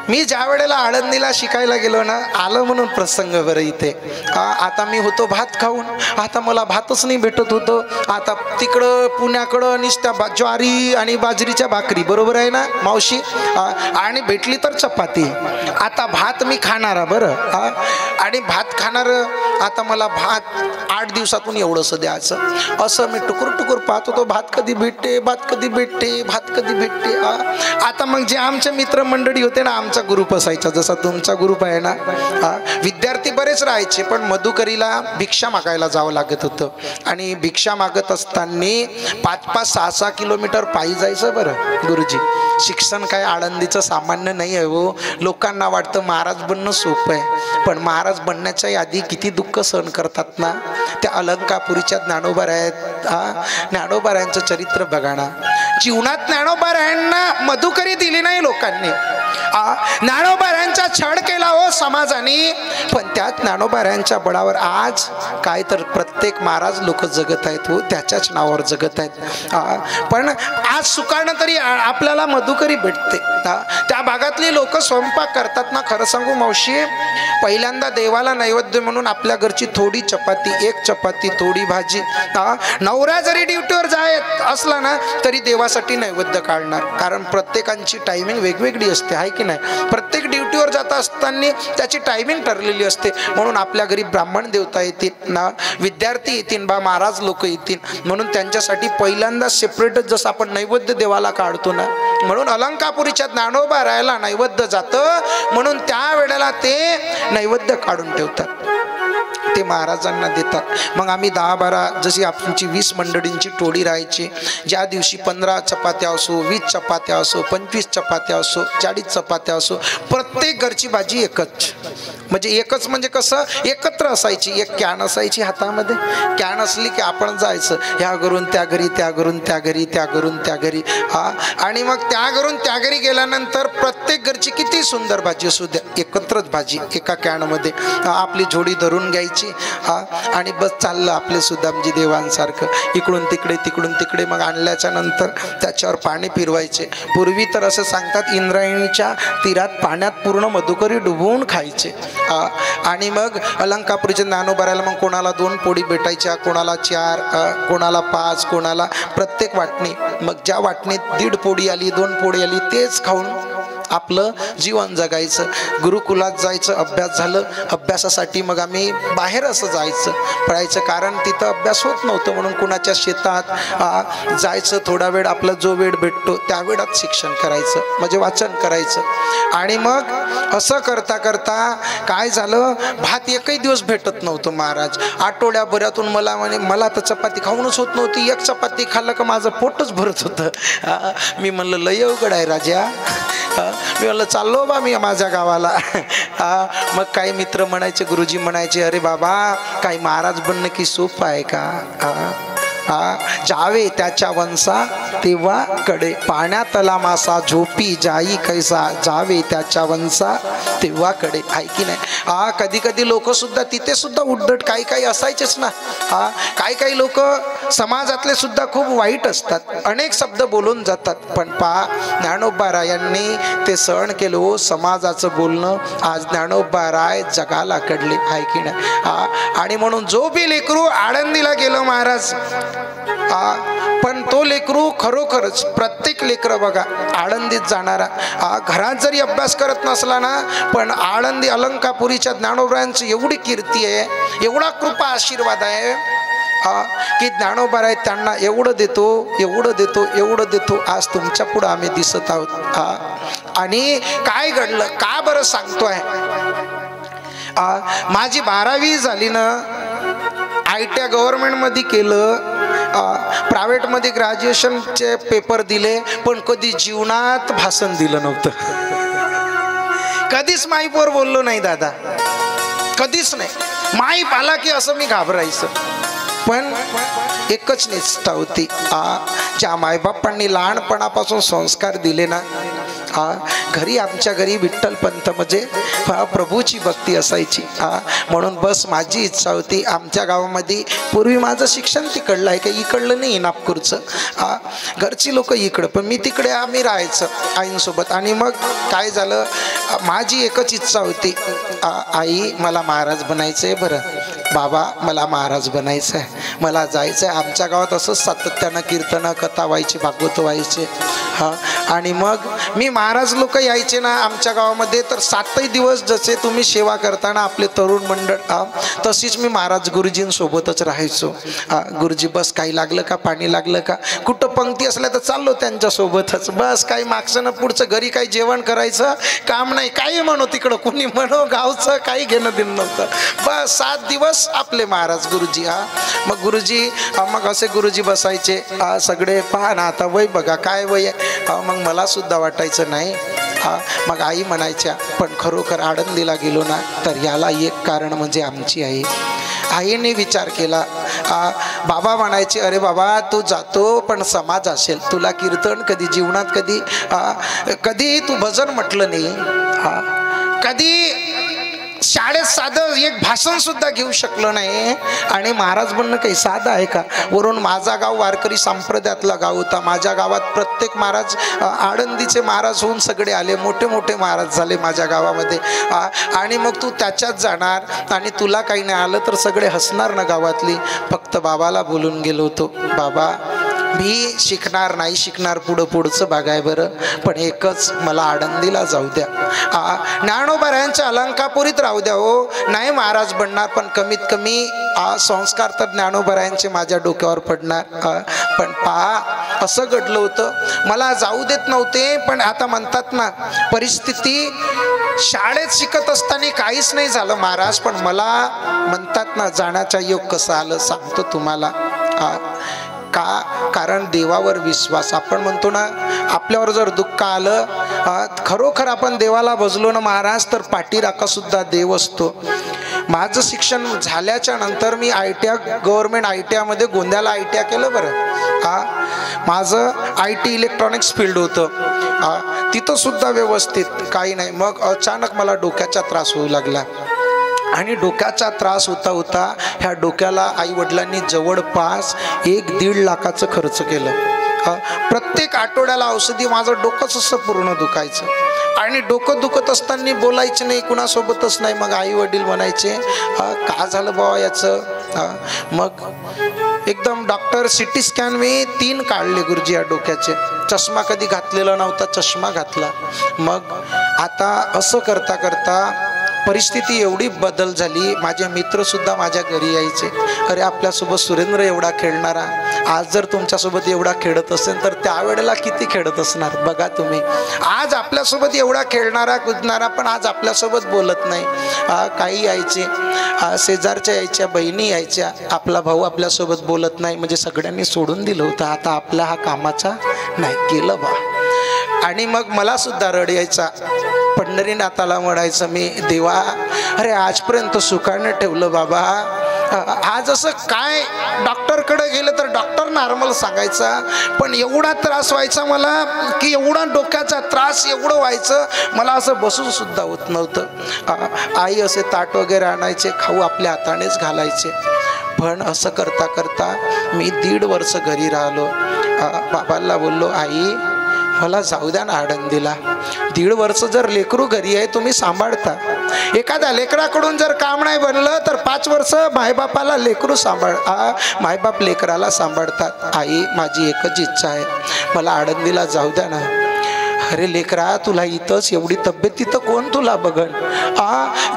मी ज्या वेळेला आळंदीला शिकायला गेलो ना, आलं म्हणून प्रसंग बरं इथे. आता मी होतो भात खाऊन, आता मला भातच नाही भेटत होतं. आता तिकडं पुण्याकडं नुसत्या ज्वारी आणि बाजरीच्या भाकरी, बरोबर आहे ना मावशी, आणि भेटली तर चपाती. आता भात मी खाणारा बरं, आणि भात खाणार. आता मला भात 8 दिवसातून एवढंसं द्यायचं, असं मी टुकूर पाहत होतो. भात कधी भेटते. आता मग जे आमचे मित्रमंडळी होते ना, आमचा ग्रुप असायचा जसा तुमचा ग्रुप आहे ना, विद्यार्थी बरेच राहायचे, पण मधुकरीला भिक्षा मागायला जावं लागत होतं. आणि भिक्षा मागत असताना 5-5, 6-6 किलोमीटर पायी जायचं बरं. गुरुजी, शिक्षण काय आळंदीचं सामान्य नाही आहे हो. लोकांना वाटतं महाराज बनणं सोपं आहे, पण महाराज बनण्याच्या आधी किती दुःख सहन करतात ना. त्या अलंकापुरीच्या ज्ञानोबारायात ज्ञानोबारायांचं चरित्र बघा ना. जीवनात ज्ञानोबारायांना मधुकरी दिली नाही लोकांनी. ज्ञानोबाऱ्यांचा छळ केला हो समाजाने, पण त्या ज्ञानोबाऱ्यांच्या बळावर आज काय तर प्रत्येक महाराज लोक जगत आहेत हो, त्याच्याच नावावर जगत आहेत. पण आज सुखानं तरी आपल्याला मधुकरी भेटते. त्या भागातली लोक स्वयंपाक करतात ना, खरं सांगू मावशी, पहिल्यांदा देवाला नैवेद्य म्हणून आपल्या घरची थोडी चपाती, एक चपाती थोडी भाजी. नवरा जरी ड्युटीवर जायत असला ना तरी देवासाठी नैवेद्य काढणार, कारण प्रत्येकांची टायमिंग वेगवेगळी असते, आहे की नाही. प्रत्येक ड्युटीवर जात असताना त्याची टायमिंग ठरलेली असते. म्हणून आपल्या घरी ब्राह्मण देवता येतील ना, विद्यार्थी येतील बा, महाराज लोक येतील, म्हणून त्यांच्यासाठी पहिल्यांदा सेपरेटच जसं आपण नैवेद्य देवाला काढतो ना, म्हणून अलंकापुरीच्या ज्ञानोबा राहायला नैवेद्य जातं, म्हणून त्या वेळेला ते नैवेद्य काढून ठेवतात, ते महाराजांना देतात. मग आम्ही 10-12 जशी आमची 20 मंडळींची टोळी राहायची, ज्या दिवशी 15 चपात्या असो, 20 चपात्या असो, 25 चपात्या असो, 40 चपात्या असो, प्रत्येक घरची भाजी एकच. म्हणजे एकच म्हणजे कसं, एकत्र असायची. एक कॅन असायची हातामध्ये, कॅन असली की आपण जायचं ह्या घरून त्या घरी, त्या घरून त्या घरी, त्या घरून त्या घरी. आणि मग त्या घरून त्या घरी गेल्यानंतर प्रत्येक घरची किती सुंदर भाजी असू द्या, एकत्रच भाजी एका कॅनमध्ये आपली जोडी धरून घ्यायची. आणि बस चाललं आपले सुदामजी देवांसारखं, इकडून तिकडे तिकडून तिकडे. मग आणल्याच्या नंतर त्याच्यावर पाणी फिरवायचे. पूर्वी तर असं सांगतात इंद्रायणीच्या तीरात पाण्यात पूर्ण मधुकरी डुबवून खायचे. आणि मग अलंकापुरीच्या ज्ञानोबाऱ्याला मग कोणाला 2 पोळी भेटायच्या, कोणाला 4, कोणाला 5, कोणाला प्रत्येक वाटणी. मग ज्या वाटणीत 1.5 पोळी आली, 2 पोळी आली, तेच खाऊन आपलं जीवन जगायचं. गुरुकुलात जायचं, अभ्यास झालं, अभ्यासासाठी मग आम्ही बाहेर असं जायचं पडायचं, कारण तिथं अभ्यास होत नव्हतं. म्हणून कुणाच्या शेतात जायचं, थोडा वेळ आपला जो वेळ भेटतो त्या वेळात शिक्षण करायचं, म्हणजे वाचन करायचं. आणि मग असं करता करता काय झालं, भात एकही दिवस भेटत नव्हतं महाराज. आठवड्याभरातून मला म्हणे, मला तर चपाती खाऊनच होत नव्हती, एक चपाती खाल्लं का माझं पोटच भरत होतं. मी म्हणलं लय अवघड आहे राजा. मी म्हणलं चाललो बा मी माझ्या गावाला. मग काही मित्र म्हणायचे, गुरुजी म्हणायचे, अरे बाबा काही महाराज बनणं की सोपं आहे का? जावे त्याच्या वंसा तेव्हा कडे, पाण्यातला मासा झोपी जाई कैसा, जावे त्याच्या वंसा तेव्हा कडे, आहे की नाही. कधी कधी लोक सुद्धा तिथे सुद्धा उद्धट काही काही असायचेच ना. काही काही लोक समाजातले सुद्धा खूप वाईट असतात, अनेक शब्द बोलून जातात. पण ज्ञानोबारायांनी ते सहन केलं हो, समाजाचं बोलणं. आज ज्ञानोबाराय जगाला कडले, आहे की नाही. आणि म्हणून जो बी लेकरू आळंदीला गेलो महाराज, पण तो लेकरू खरोखरच, प्रत्येक लेकर बघा आळंदीत जाणारा, घरात जरी अभ्यास करत नसला ना, पण आळंदी अलंकापुरीच्या ज्ञानोबारायांची एवढी कीर्ती आहे, एवढा कृपा आशीर्वाद आहे की ज्ञानोबाराय त्यांना एवढं देतो, एवढं देतो, एवढं देतो. आज तुमच्या पुढं आम्ही दिसत आहोत. आणि काय घडलं का बरं सांगतोय, माझी 12वी झाली ना, ITI गव्हर्नमेंटमध्ये केलं, प्रायव्हेटमध्ये ग्रॅज्युएशनचे पेपर दिले, पण कधी जीवनात भाषण दिलं नव्हतं. कधीच माईपवर बोललो नाही दादा, कधीच नाही. माईप आला की असं मी घाबरायचं. पण एकच निष्ठा होती, ज्या मायबापांनी लहानपणापासून संस्कार दिले ना, घरी आमच्या घरी विठ्ठल पंत म्हणजे प्रभूची भक्ती असायची. म्हणून बस माझी इच्छा होती, आमच्या गावामध्ये पूर्वी माझं शिक्षण तिकडलं आहे, काही इकडलं नाही नागपूरचं. घरची लोक इकडं, पण मी तिकडे आम्ही राहायचं आईंसोबत. आणि मग काय झालं, माझी एकच इच्छा होती, आई मला महाराज बनायचं आहे, बरं बाबा मला महाराज बनायचं आहे, मला जायचं आहे. आमच्या गावात असंच सातत्यानं कीर्तनं कथा व्हायची, भागवत व्हायचे. आणि मग मी महाराज लोक यायचे ना आमच्या गावामध्ये, तर 7 दिवस जसे तुम्ही सेवा करताना आपले तरुण मंडळ, तशीच मी महाराज गुरुजींसोबतच राहायचो. गुरुजी बस काही लागलं का, पाणी लागलं का, कुठं पंक्ती असल्या तर चाललो त्यांच्यासोबतच. बस काही मागचं ना पुढचं, घरी काही जेवण करायचं काम नाही, काही म्हणो तिकडं कुणी म्हणो, गावचं काही घेणं देणं नव्हतं. बस 7 दिवस आपले महाराज गुरुजी. मग गुरुजी, मग असे गुरुजी बसायचे सगळे, पहा ना आता वय बघा काय वय आहे. मग मला सुद्धा वाटायचं नाही. मग आई म्हणायच्या, पण खरोखर आळंदीला गेलो ना तर याला एक कारण म्हणजे आमची आई. आईने विचार केला. बाबा म्हणायचे, अरे बाबा तू जातो पण समाज असेल, तुला कीर्तन कधी जीवनात कधी तू भजन म्हटलं नाही, कधी शाळेत साधं एक भाषण सुद्धा घेऊ शकलं नाही. आणि महाराज म्हणणं काही साधं आहे का? वरून माझा गाव वारकरी संप्रदायातला गाव होता. माझ्या गावात प्रत्येक महाराज आळंदीचे महाराज होऊन सगळे आले, मोठे मोठे महाराज झाले माझ्या गावामध्ये. आणि मग तू त्याच्यात जाणार आणि तुला काही नाही आलं तर सगळे हसणार ना गावातली. फक्त बाबाला बोलून गेलो होतो, बाबा मी शिकणार नाही शिकणार, पुढचं बघाय बरं, पण एकच मला आळंदीला जाऊ द्या. ज्ञानोबारायांच्या अलंकापुरीत राहू द्या हो, नाही महाराज बनणार पण कमीत कमी संस्कार तर ज्ञानोबारायांचे माझ्या डोक्यावर पडणार. पण पहा असं घडलं होतं, मला जाऊ देत नव्हते. पण आता म्हणतात ना, परिस्थिती शाळेत शिकत असताना काहीच नाही झालं महाराज, पण मला म्हणतात ना जाण्याचा योग कसा आलं सांगतो तुम्हाला. कारण देवावर विश्वास. आपण म्हणतो ना, आपल्यावर जर दुःख आलं, खरोखर आपण देवाला भजलो ना महाराज, तर पाठीराखा सुद्धा देव असतो. माझं शिक्षण झाल्याच्या नंतर मी गव्हर्नमेंट ITI मध्ये गोंद्याला ITI केलं बरं. माझं IT इलेक्ट्रॉनिक्स फील्ड होतं, तिथं सुद्धा व्यवस्थित काही नाही. मग अचानक मला डोक्याचा त्रास होऊ लागला आणि डोक्याचा त्रास होता होता ह्या डोक्याला आई वडिलांनी जवळपास 1-1.5 लाखाचं खर्च केलं. प्रत्येक आठवड्याला औषधी, माझं डोकंच असं पूर्ण दुखायचं. आणि डोकं दुखत असताना बोलायचं नाही कुणासोबतच नाही. मग आई वडील म्हणायचे, का झालं बाबा याचं? मग एकदम डॉक्टर CT स्कॅन मी 3 काढले गुरुजी या डोक्याचे. चष्मा कधी घातलेला नव्हता, चष्मा घातला. मग आता असं करता करता परिस्थिती एवढी बदल झाली, माझे मित्र सुद्धा माझ्या घरी यायचे. अरे आपल्यासोबत सुरेंद्र एवढा खेळणारा आज जर तुमच्यासोबत एवढा खेळत असेल तर त्यावेळेला किती खेळत असणार बघा तुम्ही. आज आपल्यासोबत एवढा खेळणारा कुदणारा पण आज आपल्यासोबत बोलत नाही. काही यायचे, शेजारच्या यायच्या, बहिणी यायच्या, आपला भाऊ आपल्यासोबत बोलत नाही, म्हणजे सगळ्यांनी सोडून दिलं होतं, आता आपला हा कामाचा नाही, गेलं बा. आणि मग मला सुद्धा रड यायचा. पंढरीनाथाला म्हणायचं मी, देवा अरे आजपर्यंत सुखाने ठेवलं बाबा, आज असं काय? डॉक्टरकडे गेलं तर डॉक्टर नॉर्मल सांगायचा, पण एवढा त्रास व्हायचा मला की एवढा डोक्याचा त्रास एवढं व्हायचं मला असं बसून सुद्धा होत नव्हतं. आई असे ताट वगैरे आणायचे, खाऊ आपल्या हातानेच घालायचे. पण असं करता करता मी 1.5 वर्ष घरी राहिलो. बाबांना बोललो, आई मला जाऊ द्या ना आळंदीला. 1.5 वर्ष जर लेकरू घरी आहे तुम्ही सांभाळता. एखाद्या लेकराकडून जर काम नाही बनलं तर 5 वर्ष मायबापाला लेकरू मायबाप लेकराला सांभाळतात. आई माझी एकच इच्छा आहे, मला आळंदीला जाऊ द्या ना. अरे लेकरा तुला इथंच एवढी तब्येत, तिथं कोण तुला बघन?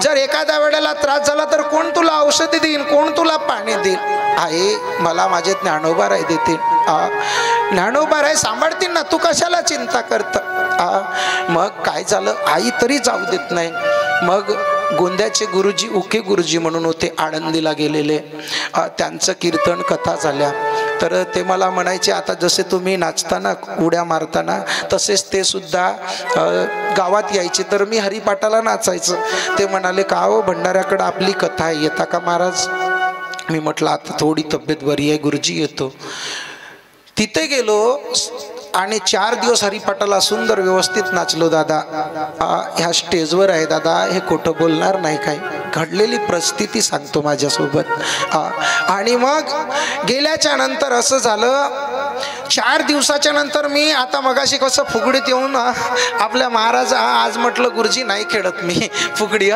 जर एखाद्या वेळेला त्रास झाला तर कोण तुला औषधी देईल, कोण तुला पाणी देईल? आई मला माझे ज्ञानोबाराय देतील, ज्ञानोबाराय सांभाळतील ना, तू कशाला चिंता करत? मग काय झालं, आई तरी जाऊ देत नाही. मग गोंद्याचे गुरुजी, उके गुरुजी म्हणून होते, आळंदीला गेलेले, त्यांचं कीर्तन कथा झाल्या. तर ते मला म्हणायचे, आता जसे तुम्ही नाचताना उड्या मारताना तसेच ते सुद्धा गावात यायचे. तर मी हरिपाठाला नाचायचं. ते म्हणाले, का हो भंडाऱ्याकडं आपली कथा आहे, येता का महाराज? मी म्हटलं आता थोडी तब्येत बरी आहे गुरुजी, येतो. तिथे गेलो आणि 4 दिवस हरिपाठाला सुंदर व्यवस्थित नाचलो दादा. ह्या स्टेजवर आहे दादा, हे खोटं बोलणार नाही, काय घडलेली परिस्थिती सांगतो माझ्यासोबत. आणि मग गेल्याच्या नंतर असं झालं, 4 दिवसाच्या नंतर मी आता मगाशी कसं फुगडीत येऊन आपल्या महाराज, आज म्हटलं गुरुजी नाही खेळत मी फुगडी,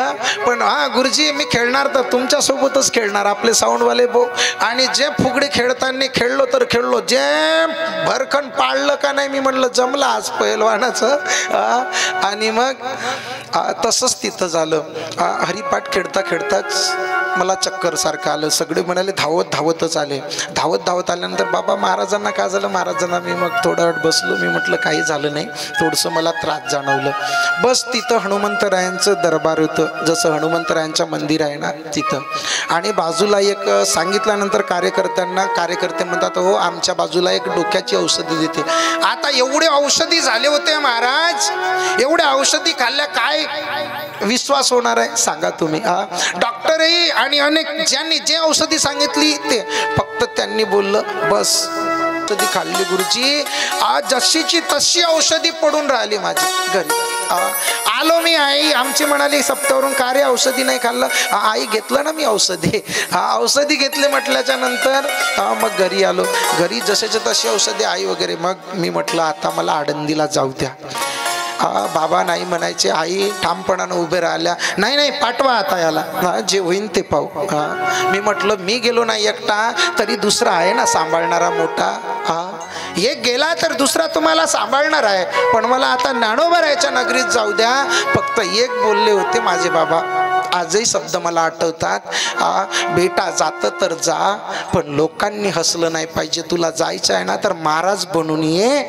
पण गुरुजी मी खेळणार तर तुमच्यासोबतच खेळणार, आपले साऊंडवाले बो. आणि जे फुगडी खेळताना खेळलो तर खेळलो, जे भरखंड पाळलं का नाही मी म्हटलं जमलं आज पहिलवानाचं. आणि मग तसंच तिथं झालं. हरिपाठ खेळता खेळताच मला चक्कर सारखं आलं. सगळे म्हणाले धावत धावतच आले. धावत आल्यानंतर बाबा महाराजांना काय झालं? महाराजांना मी मग थोडा वेळ बसलो. मी म्हटलं काही झालं नाही, थोडंसं मला त्रास जाणवलं. बस तिथं हनुमंतरायांचं दरबार होतं, जसं हनुमंतरायांचं मंदिर आहे ना तिथं. आणि बाजूला एक सांगितल्यानंतर कार्यकर्ते म्हणतात, हो आमच्या बाजूला एक डोक्याची औषधी देते. आता एवढे औषधी झाले होते महाराज, एवढ्या औषधी खाल्ल्या, काय विश्वास होणार आहे सांगा तुम्ही? डॉक्टरही आणि अनेक ज्यांनी जे औषधी सांगितली ते फक्त त्यांनी बोललं बस औषधी खाल्ली गुरुजी, आज जशीची तशी औषधी पडून राहिली माझी घरी. आलो मी, आई आमची म्हणाली सप्त्यावरून का रे औषधी नाही खाल्लं? आई घेतलं ना मी औषधी. औषधी घेतले म्हटल्याच्या नंतर मग घरी आलो. घरी जसेच्या तशी औषधी आई वगैरे. मग मी म्हटलं आता मला आळंदीला जाऊ द्या. बाबा नाही म्हणायचे. आई ठामपणानं उभे राहिल्या, नाही नाही पाठवा आता याला, जे होईन ते पाहू. मी म्हटलं मी गेलो नाही एकटा तरी दुसरा आहे ना सांभाळणारा मोठा. एक गेला तर दुसरा तुम्हाला सांभाळणार आहे, पण मला आता ज्ञानोबारायच्या नगरीत जाऊ द्या. फक्त एक बोलले होते माझे बाबा, आजही शब्द मला आठवतात. बेटा जात तर जा, पण लोकांनी हसलं नाही पाहिजे. तुला जायचं आहे ना तर महाराज बनून ये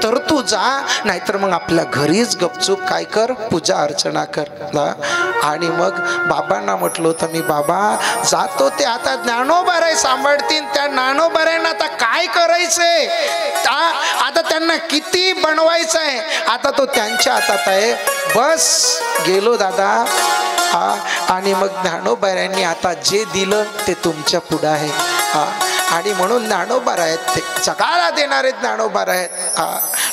तर तू जा, नाहीतर मग आपल्या घरीच गपचूप काय कर, पूजा अर्चना कर. आणि मग बाबांना म्हटलं होतं मी, बाबा जातो ते आता ज्ञानोबाराय सांभाळतील. त्या ज्ञानोबारायांना आता काय करायचंय, आता त्यांना किती बनवायचं आहे, आता तो त्यांच्या हातात आहे. बस गेलो दादा. आणि मग ज्ञानोबारायांनी आता जे दिलं ते तुमच्या पुढं आहे. आणि म्हणून ज्ञानोबार आहेत ते जगाला देणारे ज्ञानोबार आहेत.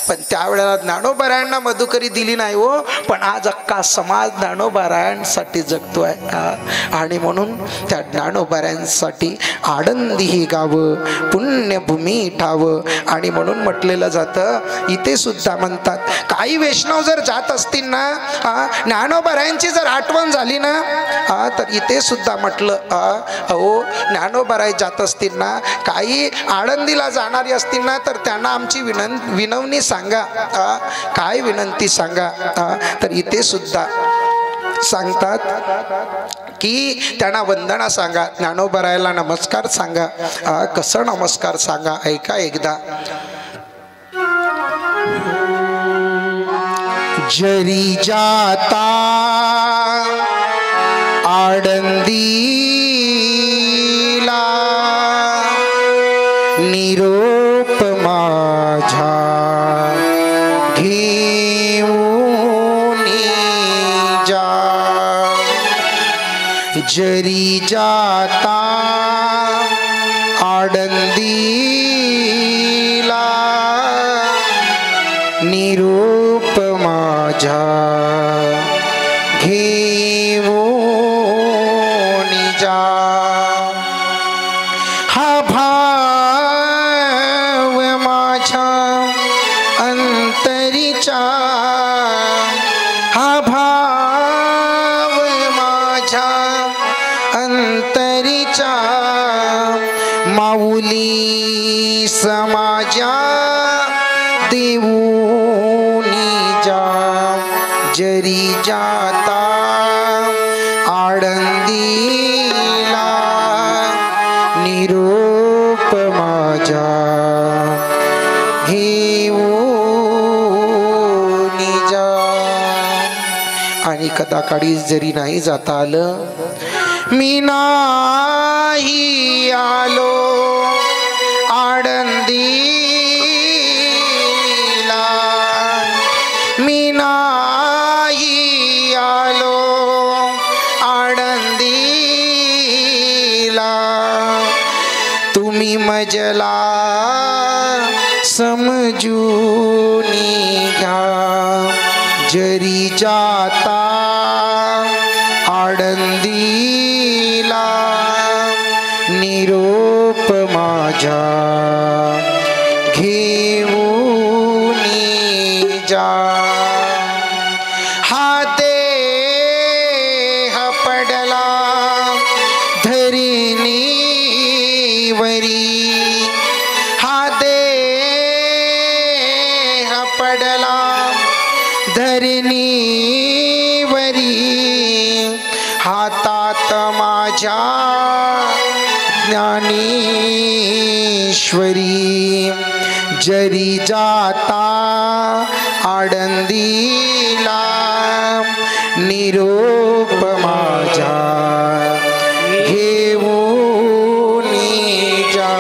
पण त्यावेळेला ज्ञानोबारायांना मधुकरी दिली नाही हो, पण आज अख्खा समाज ज्ञानोबारायांसाठी जगतो आहे. आणि म्हणून त्या ज्ञानोबारायांसाठी आळंदी ही गावं पुण्यभूमी ठावं. आणि म्हणून म्हटलेलं जातं, इथे सुद्धा म्हणतात काही वैष्णव जर जात असतील ना, ज्ञानोबारायांची जर आठवण झाली ना, तर इथे सुद्धा म्हटलं हो ज्ञानोबाराय जात असतील ना, काही आळंदीला जाणारी असतील ना, तर त्यांना आमची विनवणी सांगा. काय विनंती सांगा, तर इथे सुद्धा सांगतात की त्यांना वंदना सांगा, ज्ञानोबारायला नमस्कार सांगा. कसं नमस्कार सांगा ऐका एकदा. जरी जाता आळंदीला निरोप माझा घेऊन जा. जरी जाता आळंदीला निरोप माझा घेऊन जा. हा भाव माझ्या अंतरीचा, हा भाव माझ्या अंतरीचा, माऊली समाजा देऊनी जा. जरी जाता आळंदीला निरोप माझा घेऊनी जा. आणि कदाकाळी जरी नाही जाता आलं, मी नाही आलो आळंदीला, मी नाही आलो आळंदीला, तुम्ही मजला समजूनी घ्या. जरी जाता आळंदीला निरोप माझा घेऊनी जा. हा देह पडला धरणीवरी, हा देह पडला धरणीवरी, हातात माझ्या ज्ञानेश्वरी. जरी जाता आळंदीला निरोप माझा घेऊनी जा.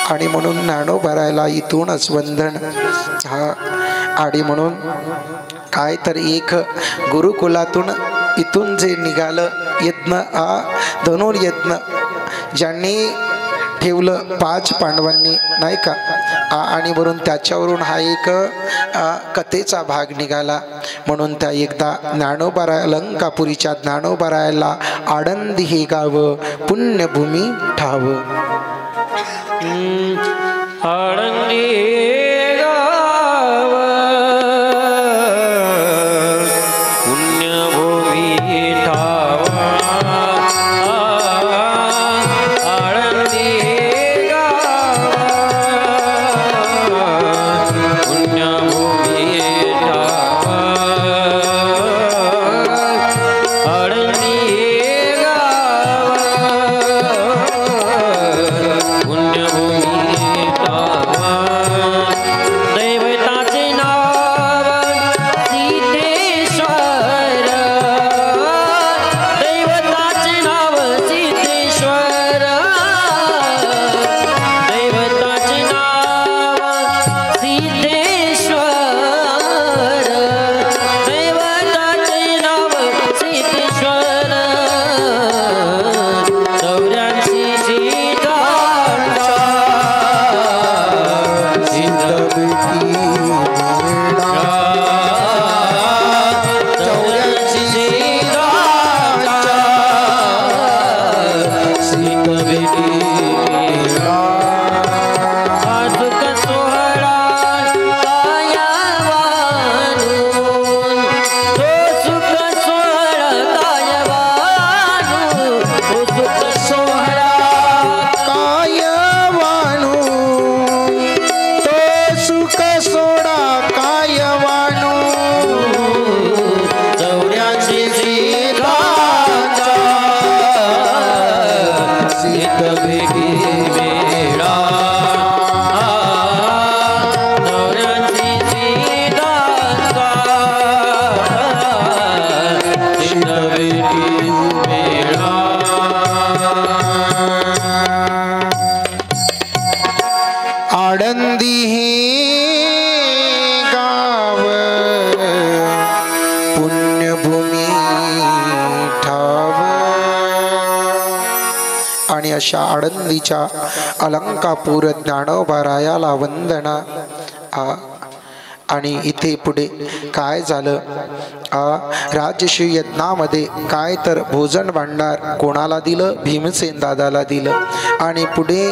आणि म्हणून ज्ञानोबारायला इथूनच वंदन. आणि म्हणून काय तर एक गुरुकुलातून इथून जे निघालं यज्ञ धनुर्यज्ञ ज्यांनी ठेवलं 5 पांडवांनी नाही का आणि वरून त्याच्यावरून हा एक कथेचा भाग निघाला म्हणून त्या एकदा ज्ञानोबाराया अलंकापुरीच्या ज्ञानोबारायाला आळंदी हे गाव पुण्यभूमी ठाव आळंदी अशा आळंदीच्या अलंकापूर ज्ञानोबारायाला वंदना आणि इथे पुढे काय झालं राजश्री यज्ञामध्ये काय तर भोजन भांडार कोणाला दिलं भीमसेन दादाला दिलं आणि पुढे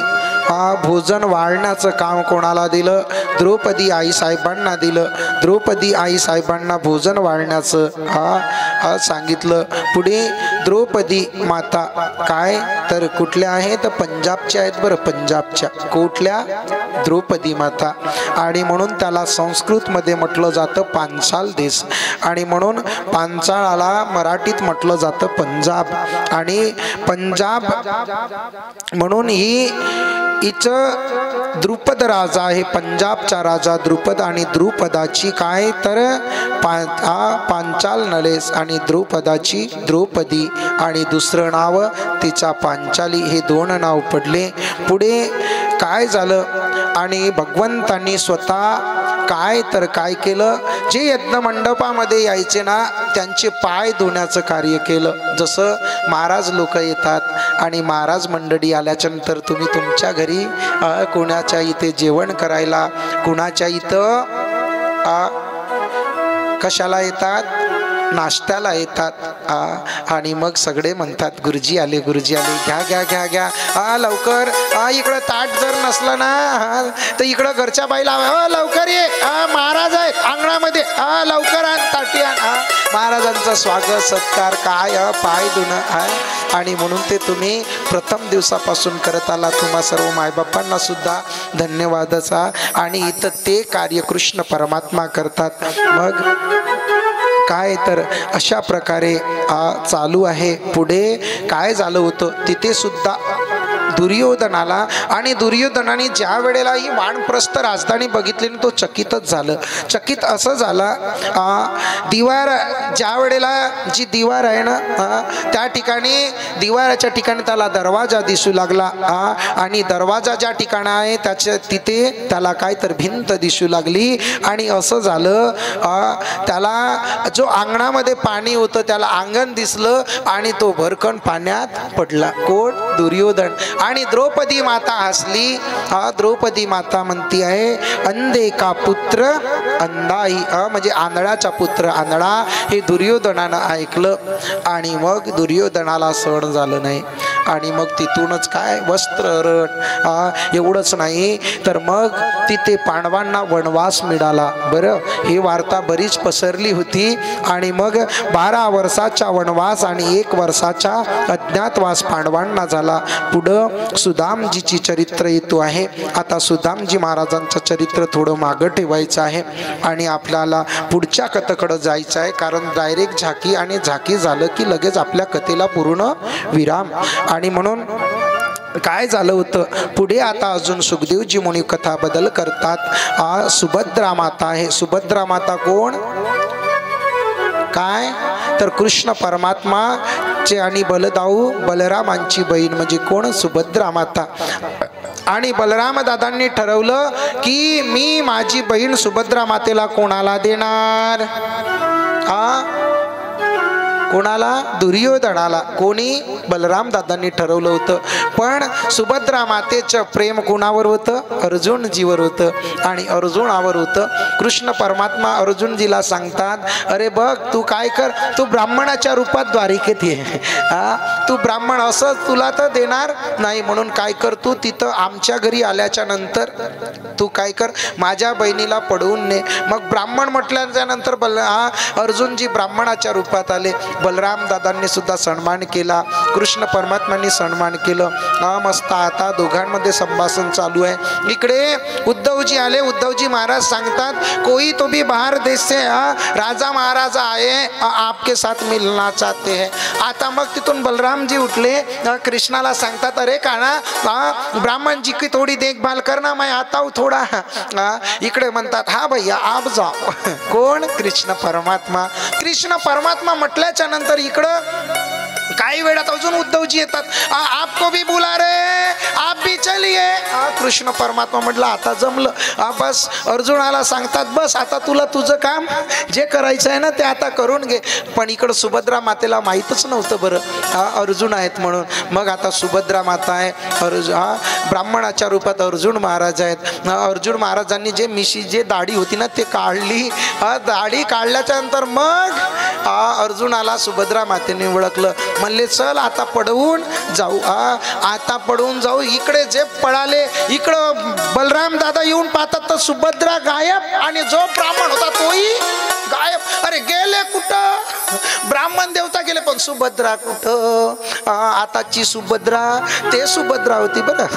भोजन वाढण्याचं काम कोणाला दिलं द्रौपदी आई साहेबांना दिलं द्रौपदी आई साहेबांना भोजन वाढण्याचं सांगितलं पुढे द्रौपदी माता काय तर कुठल्या आहेत पंजाबच्या आहेत बरं पंजाबच्या कुठल्या द्रौपदी माता आणि म्हणून त्याला संस्कृत मध्ये म्हटलं जातं पांचाल देश आणि म्हणून पांचाळाला मराठीत म्हटलं जातं पंजाब आणि पंजाब म्हणून ही द्रुपद राजा आहे पंजाबचा राजा द्रुपद आणि द्रुपदाची काय तर पांचाल नलेस आणि द्रुपदाची द्रौपदी आणि दुसरं नाव तिचा पांचाली हे 2 नाव पडले पुढे काय झालं आणि भगवंतांनी स्वतः काय तर काय केलं जे यज्ञ मंडपामध्ये यायचे ना त्यांचे पाय धुण्याचं कार्य केलं जसं महाराज लोक येतात आणि महाराज मंडळी आल्याच्या नंतर तुम्ही तुमच्या घरी कोणाच्या इथे जेवण करायला कुणाच्या इथं कशाला येतात नाश्त्याला येतात आणि मग सगळे म्हणतात गुरुजी आले घ्या घ्या घ्या घ्या लवकर इकडं ताट जर नसलं ना तर इकडं घरच्या बाईला लवकर ये महाराज आहेत अंगणामध्ये लवकर आण ताटी आण महाराजांचा स्वागत सत्कार काय पाय धुणं आणि म्हणून ते तुम्ही प्रथम दिवसापासून करत आला तुम्हा सर्व मायबापांना सुद्धा धन्यवादच आणि इथं ते कार्य कृष्ण परमात्मा करतात मग काय तर अशा प्रकारे चालू आहे पुढे काय झालं होतं तिथे सुद्धा दुर्योधनाला, आणि दुर्योधनाने ज्या वेळेला ही वानप्रस्थ राजधानी बघितली तो चकितच झालं. चकित असं झालं, दिवार ज्या वेळेला जी दिवार आहे ना त्या ठिकाणी, दिवाराच्या ठिकाणी त्याला दरवाजा दिसू लागला, आणि दरवाजा ज्या ठिकाणी आहे त्याच्या तिथे त्याला काय तर भिंत दिसू लागली. आणि असं झालं, त्याला जो अंगणामध्ये पाणी होतं त्याला अंगण दिसलं आणि तो भरकन पाण्यात पडला. कोण? दुर्योधन. आणि द्रौपदी माता हसली. द्रौपदी माता म्हणती आहे, अंधे का पुत्र अंधाई, म्हणजे आंधळाचा पुत्र आंधळा. हे दुर्योधनानं ऐकलं आणि मग दुर्योधनाला सहन झालं नाही. आणि मग तिथूनच काय वस्त्रहरण. एवढंच नाही तर मग तिथे पांडवांना वनवास मिळाला. बरं, ही वार्ता बरीच पसरली होती. आणि मग 12 वर्षाचा वनवास आणि 1 वर्षाचा अज्ञातवास पांडवांना झाला. पुढं सुदामजीची चरित्र येतो आहे. आता सुदामजी महाराजांचं चरित्र थोडं मागं ठेवायचं आहे आणि आपल्याला पुढच्या कथेकडं जायचं आहे. कारण डायरेक्ट झाकी आणि झाकी झालं की लगेच आपल्या कथेला पूर्ण विराम. आणि म्हणून काय झालं होतं पुढे, आता अजून सुखदेवजी मुनी कथा बदल करतात. सुभद्रा माता आहे. सुभद्रा माता कोण? काय तर कृष्ण परमात्माचे आणि बलदाऊ बलरामांची बहीण म्हणजे कोण? सुभद्रा माता. आणि बलराम दादांनी ठरवलं की मी माझी बहीण सुभद्रा मातेला कोणाला देणार? कोणाला? दुर्योधनाला. कोणी? बलराम दादांनी ठरवलं होतं. पण सुभद्रा मातेचं प्रेम कोणावर होतं? अर्जुनजीवर होतं. आणि अर्जुनावर होतं. कृष्ण परमात्मा अर्जुनजीला सांगतात, अरे बघ तू काय कर, तू ब्राह्मणाच्या रूपात द्वारिकेत ये. तू ब्राह्मण असं तुला तर देणार नाही, म्हणून काय कर, तू तिथं आमच्या घरी आल्याच्या नंतर तू काय कर, माझ्या बहिणीला पडवून ने. मग ब्राह्मण म्हटल्याच्या नंतर अर्जुनजी ब्राह्मणाच्या रूपात आले. बलराम दादांनी सुद्धा सन्मान केला, कृष्ण परमात्मांनी सन्मान केलं. मस्त. आता दोघांमध्ये संभाषण चालू आहे. इकडे उद्धवजी आले. उद्धवजी महाराज सांगतात, कोई तो भी बाहर देश से राजा महाराजा आए, आपके साथ मिलना चाहते हैं. आता मग तिथून बलरामजी उठले, कृष्णाला सांगतात, अरे काना ब्राह्मण जी की थोडी देखभाल करना, मैं आता हूँ थोडा. इकडे म्हणतात, हा भैया आप जाओ. कोण? कृष्ण परमात्मा. कृष्ण परमात्मा म्हटल्याच्या नंतर इकडं काही वेळात अजून उद्धवजी येतात. आपको भी बुला रे, आप भी चलिए. कृष्ण परमात्मा म्हटलं आता जमलं. बस अर्जुनाला सांगतात, बस आता तुला तुझं काम जे करायचं आहे ना ते आता करून घे. पण इकडं सुभद्रा मातेला माहीतच नव्हतं बरं अर्जुन आहेत म्हणून. मग आता सुभद्रा माता आहे, ब्राह्मणाच्या रूपात अर्जुन महाराज आहेत. अर्जुन महाराजांनी जे मिशी जे दाढी होती ना ते काढली. दाढी काढल्याच्या नंतर मग अर्जुनाला सुभद्रा मातेने ओळखलं. म्हणले चल आता पडवून जाऊ. आता पडवून जाऊ. इकडे जे पळाले, इकडं बलराम दादा येऊन पाहतात तर सुभद्रा गायब आणि जो ब्राह्मण होता तोही गायब. अरे गेले कुठं? ब्राह्मण देवता गेले पण सुभद्रा कुठं? आताची सुभद्रा ते सुभद्रा होती बरं.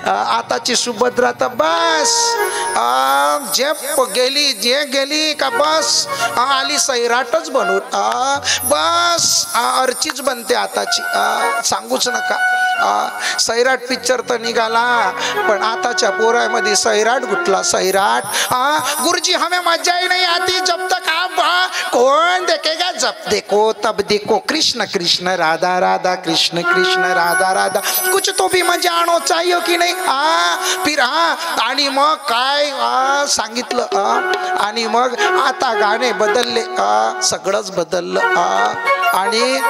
आताची सुभद्रा तर बस जे गेली जे गेली का बस आली सैराटच बनवून. बस अर्चीच बनते आताची. सांगूच नका. सैराट पिक्चर तर निघाला पण आताच्या पोरामध्ये सैराट गुटला. सैराट गुरुजी हमें मजा ही नहीं आती जब तक आप कौन देखेगा, जब देखो तब देखो कृष्ण कृष्ण राधा राधा कृष्ण कृष्ण राधा राधा. कुछ तो भी मजा आणो चाहिए की नाही. फिर आणि मग काय सांगितलं. आणि मग आता गाणे बदलले, सगळंच बदललं. आणि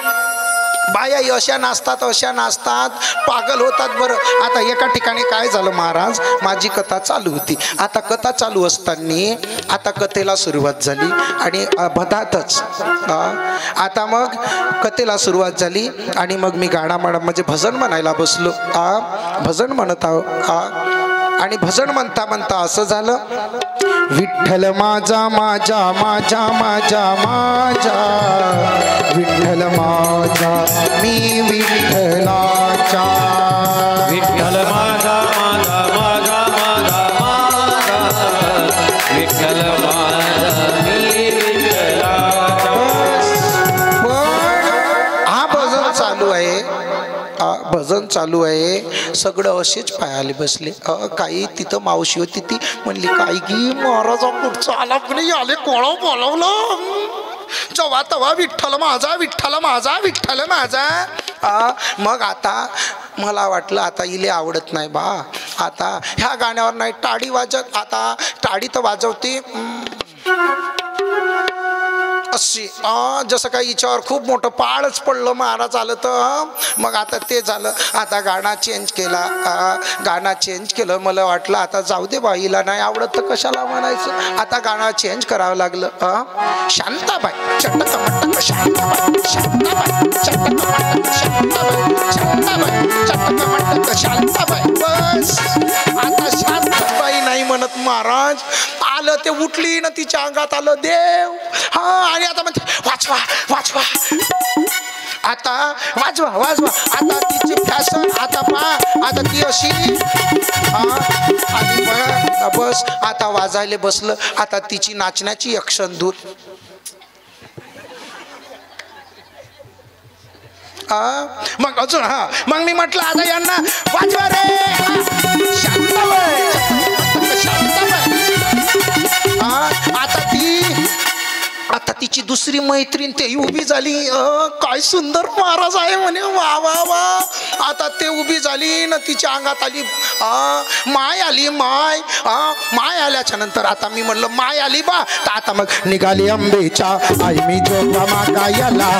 बाया अशा नाचतात पागल होतात. बरं आता एका ठिकाणी काय झालं महाराज, माझी कथा चालू होती. आता कथा चालू असताना आता कथेला सुरुवात झाली आणि भदातच आता मग कथेला सुरुवात झाली आणि मग मी गाणं म्हणजे भजन म्हणायला बसलो. भजन म्हणत आहो. आणि भजन म्हणता म्हणता असं झालं, विठ्ठल माझा माझा माझा माझा माझा विठ्ठल माझा मी विठ्ठलाचा. विठ्ठल माझा माझा माझा माझा माझा विठ्ठल माझा मी विठ्ठलाचा. पण हा भजन चालू आहे. भजन चालू आहे, सगळं असेच पायाले बसले. काही तिथं मावशी होती, ती म्हणली काय की महाराजा कुठचा आला म्हणे, आले कोण बोलवलं, जेव्हा तेव्हा विठ्ठल माझा विठ्ठल माझा विठ्ठल माझा. मग आता मला वाटलं आता इले आवडत नाही बा, आता ह्या गाण्यावर नाही टाळी वाजत, आता टाळी तर वाजवते अशी, जसं काही हिच्यावर खूप मोठं पाळच पडलं महाराज आलं तर. मग आता ते झालं, आता गाणं चेंज केला, गाणं चेंज केलं. मला वाटलं आता जाऊ दे बाईला नाही आवडत तर कशाला म्हणायचं, आता गाणं चेंज करावं लागलं. शांताबाई चटक मटक शांताबाई, शांताबाई चटक मटक शांताबाई, शांताबाई चटक मटक शांताबाई. बस आता शांताबाई नाही म्हणत महाराज, आलं ते उठली ना तिच्या अंगात आलं देव. आणि आता म्हणते वाचवा वाचवा, आता वाजवा वाजवा, आता तिची फॅशन आता पहा, आता ती अशी आणि बस आता वाजायला बसलं. आता तिची नाचण्याची यक्षण दूर. मग अजून मग मी म्हटलं आता यांना वाजवा रे, शांताबाई शांताबाई. आता तिची दुसरी मैत्रीण ते उभी झाली, काय सुंदर महाराज आहे म्हणे, वा वा वा. आता ते उभी झाली ना तिच्या अंगात आली माय आली, माय माय आल्याच्या नंतर आता मी म्हणलं माय आली बा, तर आता मग निघाली अंबेच्या आई मी जोगवा मागायला,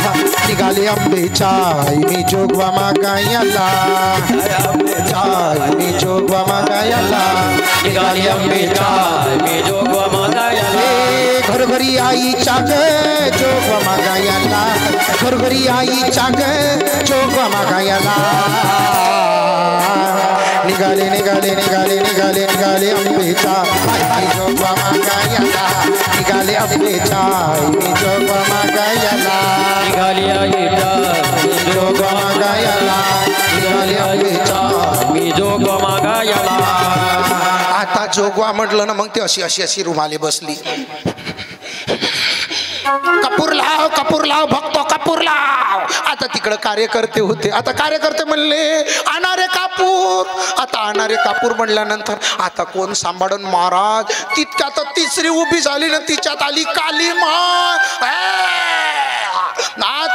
निघाली अंबेच्या आई मी जोगवा मागायला, आई मी जोगवा मागायला, निघाली अंबेच्या आई मी जोगवा मागायला. घरघरी आईच्या ग जोगवा मागायला, घरघरी आईच्या ग जोगवा मागायला. निघाले निघाले निघाले निघाले निघाले अंबेच्या आई जोगवा मागायला, निघाले अंबेच्या आई जोगवा मागायला, निघाली आईच्या जोगवा मागायला, निघाले अंबेच्या मी जोगवा मागायला. आता जोगवा म्हटलं ना मग ते अशी अशी अशी रुमाले बसली. कपूर लाव भक्तो कपूर लाव. आता तिकडं कार्यकर्ते होते, आता कार्यकर्ते म्हणले आणणारे कापूर. आता आणणारे कापूर म्हणल्यानंतर आता कोण सांभाळून महाराज. तितक्यात तिसरी उभी झाली ना, तिच्यात आली काली माय.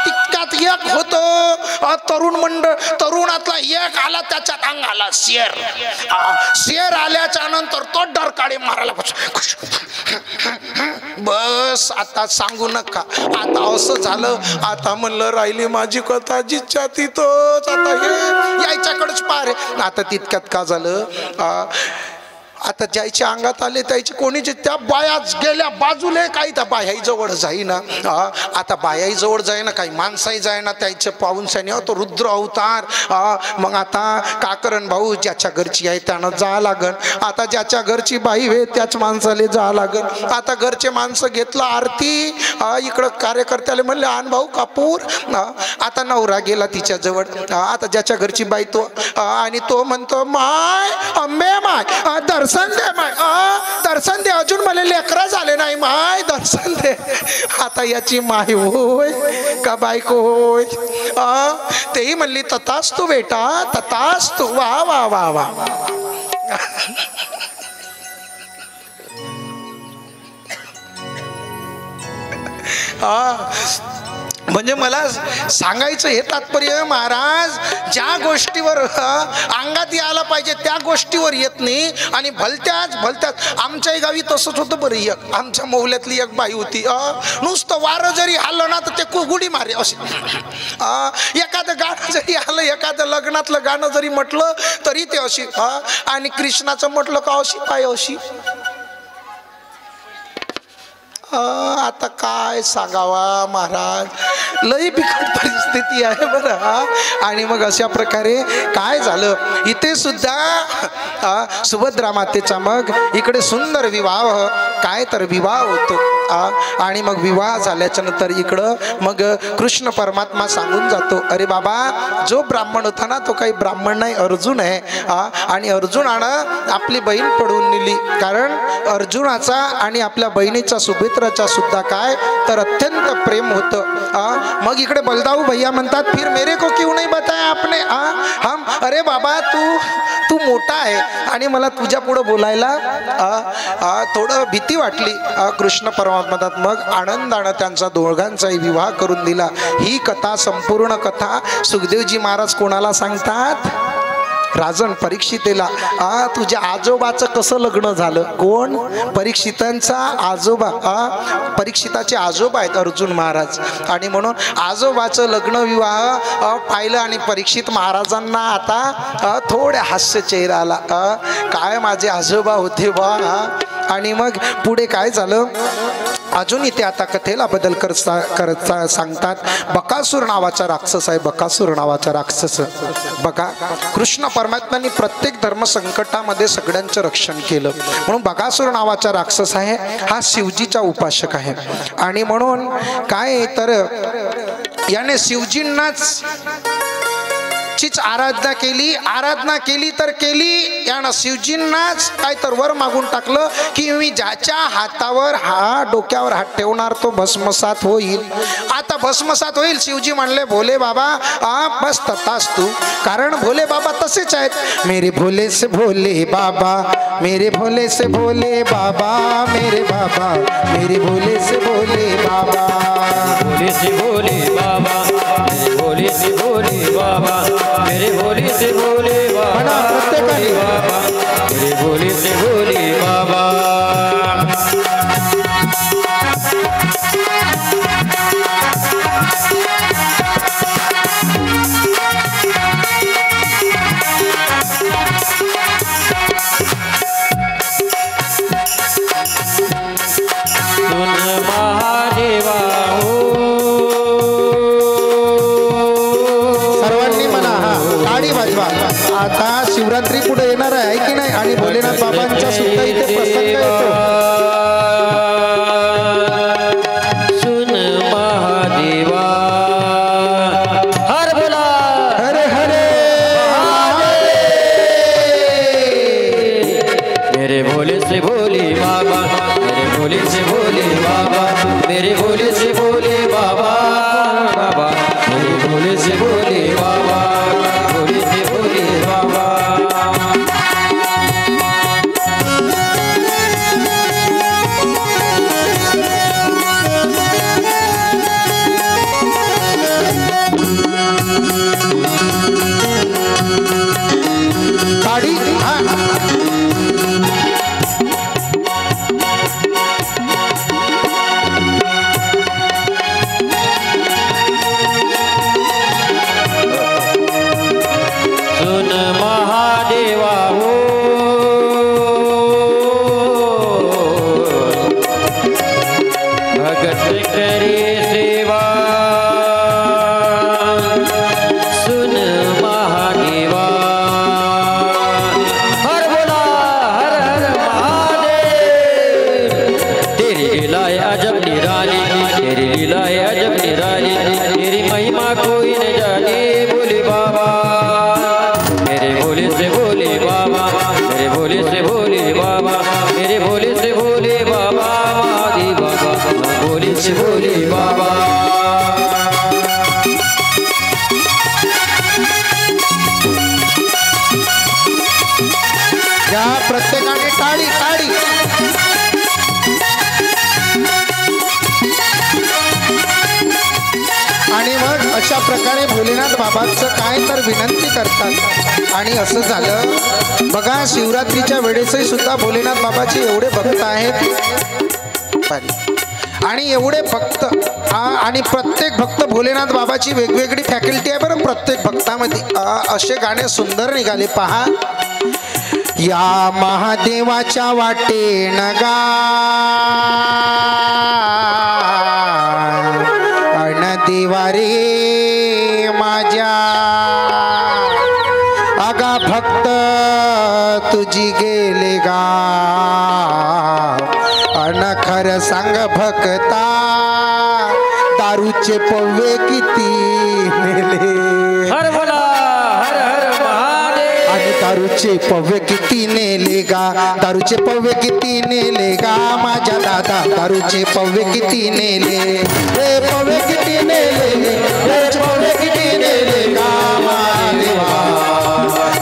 तितक्यात एक होतं तरुण मंडळ, तरुणातला एक आला, त्याच्यात अंगाला शेर. शेर आल्याच्या नंतर तो डरकाळी मारायला बस. आता सांगू नका, आता असं झालं. आता म्हणलं राहिली माझी कथा जिच्या तिथंच, आता हे यायच्याकडेच पार. आता तितक्यात का झालं, आता ज्याच्या अंगात आले त्याची कोणीचे त्या बायाच गेल्या बाजूले, काही त्या बायाही जवळ जाईना. आता बायाही जवळ जाईना, काही माणसाही जाईना, त्याचे पाऊनशाने तो रुद्र अवतार. मग आता काकरण भाऊ ज्याच्या घरची आहे त्यानं जा लागन. आता ज्याच्या घरची बाई वे त्याच माणसाले जा लागन. आता घरचे माणसं घेतलं आरती. इकडं कार्यकर्त्याला म्हणले आण भाऊ कापूर. आता नवरा गेला तिच्या जवळ. आता ज्याच्या घरची बाई तो, आणि तो म्हणतो माय अंबे माय दर्शन दे, माय दर्शन दे, अजून मला लेकरं झाले नाही, माय दर्शन दे. आता याची माय होय का बायको होय. तेही म्हणली तथास्तु बेटा तथास्तु. वा वा वा वा. म्हणजे मला सांगायचं हे तात्पर्य महाराज, ज्या गोष्टीवर अंगात यायला पाहिजे त्या गोष्टीवर येत नाही. आणि भलत्याच आमच्याही गावी तसंच होतं बरं. एक आमच्या मौल्यातली एक बाई होती, नुसतं वारं जरी आलं ना तर ते गुडी मारे असे. एखादं गाणं जरी आलं, एखादं लग्नातलं गाणं जरी म्हटलं तरी ते अशी. आणि कृष्णाचं म्हटलं का अशी काय अशी. आता काय सांगावा महाराज, लई बिकट परिस्थिती आहे बरं. आणि मग अशा प्रकारे काय झालं, इथे सुद्धा सुभद्रा मातेचा मग इकडे सुंदर विवाह, काय तर विवाह होतो. आणि मग विवाह झाल्याच्या नंतर इकडं मग कृष्ण परमात्मा सांगून जातो, अरे बाबा जो ब्राह्मण होता ना तो काही ब्राह्मण नाही, अर्जुन आहे. आणि अर्जुनानं आपली बहीण पडून नेली, कारण अर्जुनाचा आणि आपल्या बहिणीचा सुभद्राचा सुद्धा काय तर अत्यंत प्रेम होतं. मग इकडे बलदाऊ भैया म्हणतात, फिर मेरे को क्यों नहीं बताया आपने? हम अरे बाबा तू मोठा आहे आणि मला तुझ्या पुढं बोलायला थोडं भीती वाटली. कृष्ण परमात्मा मग आनंदानं त्यांचा दोघांचाही विवाह करून दिला. ही कथा संपूर्ण कथा सुखदेवजी महाराज कोणाला सांगतात? राजन परीक्षितेला. तुझ्या आजोबाचं कसं लग्न झालं? कोण? परीक्षितांचा आजोबा. परीक्षिताचे आजोबा आहेत अर्जुन महाराज, आणि म्हणून आजोबाचं लग्न विवाह पाहिलं आणि परीक्षित महाराजांना आता थोड्या हास्य चेहरा आला. काय माझे आजोबा होते बा. आणि मग पुढे काय झालं अजून इथे आता कथेला बदल करत सांगतात. बकासूर नावाचा राक्षस आहे, बकासूर नावाचा राक्षस. बघा कृष्ण परमात्म्यांनी प्रत्येक धर्म संकटामध्ये सगळ्यांचं रक्षण केलं, म्हणून बकासूर नावाचा राक्षस आहे हा शिवजीचा उपासक आहे. आणि म्हणून काय तर याने शिवजींनाच आराधना केली तर केली, यानं शिवजींनाच काय तर वर मागून टाकलं की मी ज्याच्या हातावर डोक्यावर हात ठेवणार तो भस्मसात होईल. आता भस्मसात होईल. शिवजी म्हणले भोले बाबा बस तथास्तु, कारण भोले बाबा तसेच आहेत. मेरे भोले से भोले बाबा, मेरे भोले से भोले बाबा, मेरे बाबा मेरे भोले से भोले बाबा, भोले से भोले बाबा, मेरे भोले से भोले बाबा, मेरे भोले से भोले बाबा, मेरे भोले से भोले बाबा. आता शिवरात्री पुढे येणार आहे की नाही, आणि भोलेनाथ बाबांचा सुद्धा इथे प्रसंग येतो. सुन महादेवा हर बोला हरे हरे मेरे भोले से भोले बाबा, मेरे भोले से भोले बाबा, मेरे भोले से भोले बाबा, बाबा मेरे भोले से भोले बाबा, भोले से भोले बाबा. काडी सुन महादेवा हो भगत करे सेवा. सुन महादेवा हर बोला हर हर महादेव. तेरी लीला अजब निराली, तेरी लीला अजब निराली, तेरी महिमा कोई न जाने. बोले बाबा मेरे भोले से भोले बाबा, मेरे भोले से भोले बाबा, मेरे भोले से भोले बाबा, आदि बाबा भोले से भोले बाबा. या प्रत्येकाने टाळी टाळी. आणि मग अशा प्रकारे भोलेनाथ बाबांचं काय तर विनंती करतात. आणि असं झालं बघा, शिवरात्रीच्या वेळेसही सुद्धा भोलेनाथ बाबाचे एवढे भक्त आहेत, आणि एवढे भक्त आणि प्रत्येक भक्त भोलेनाथ बाबाची वेगवेगळी फॅकल्टी आहे बरं प्रत्येक भक्तामध्ये. असे गाणे सुंदर निघाले पहा. या महादेवाच्या वाटेन गा देवा रे माझ्या, आगा भक्त तुझी गेले गा, अन खरं सांग भक्ता दारूचे पव्वे किती नेले हर बोला हर हर महादेव आणि दारूचे पव्वे किती नेले गा दारूचे पव्वे किती नेले गा माझ्या दादा दारूचे पव्वे किती नेले हे पव्वे किती नेले दारूचे पव्वे किती नेले गा महादेवा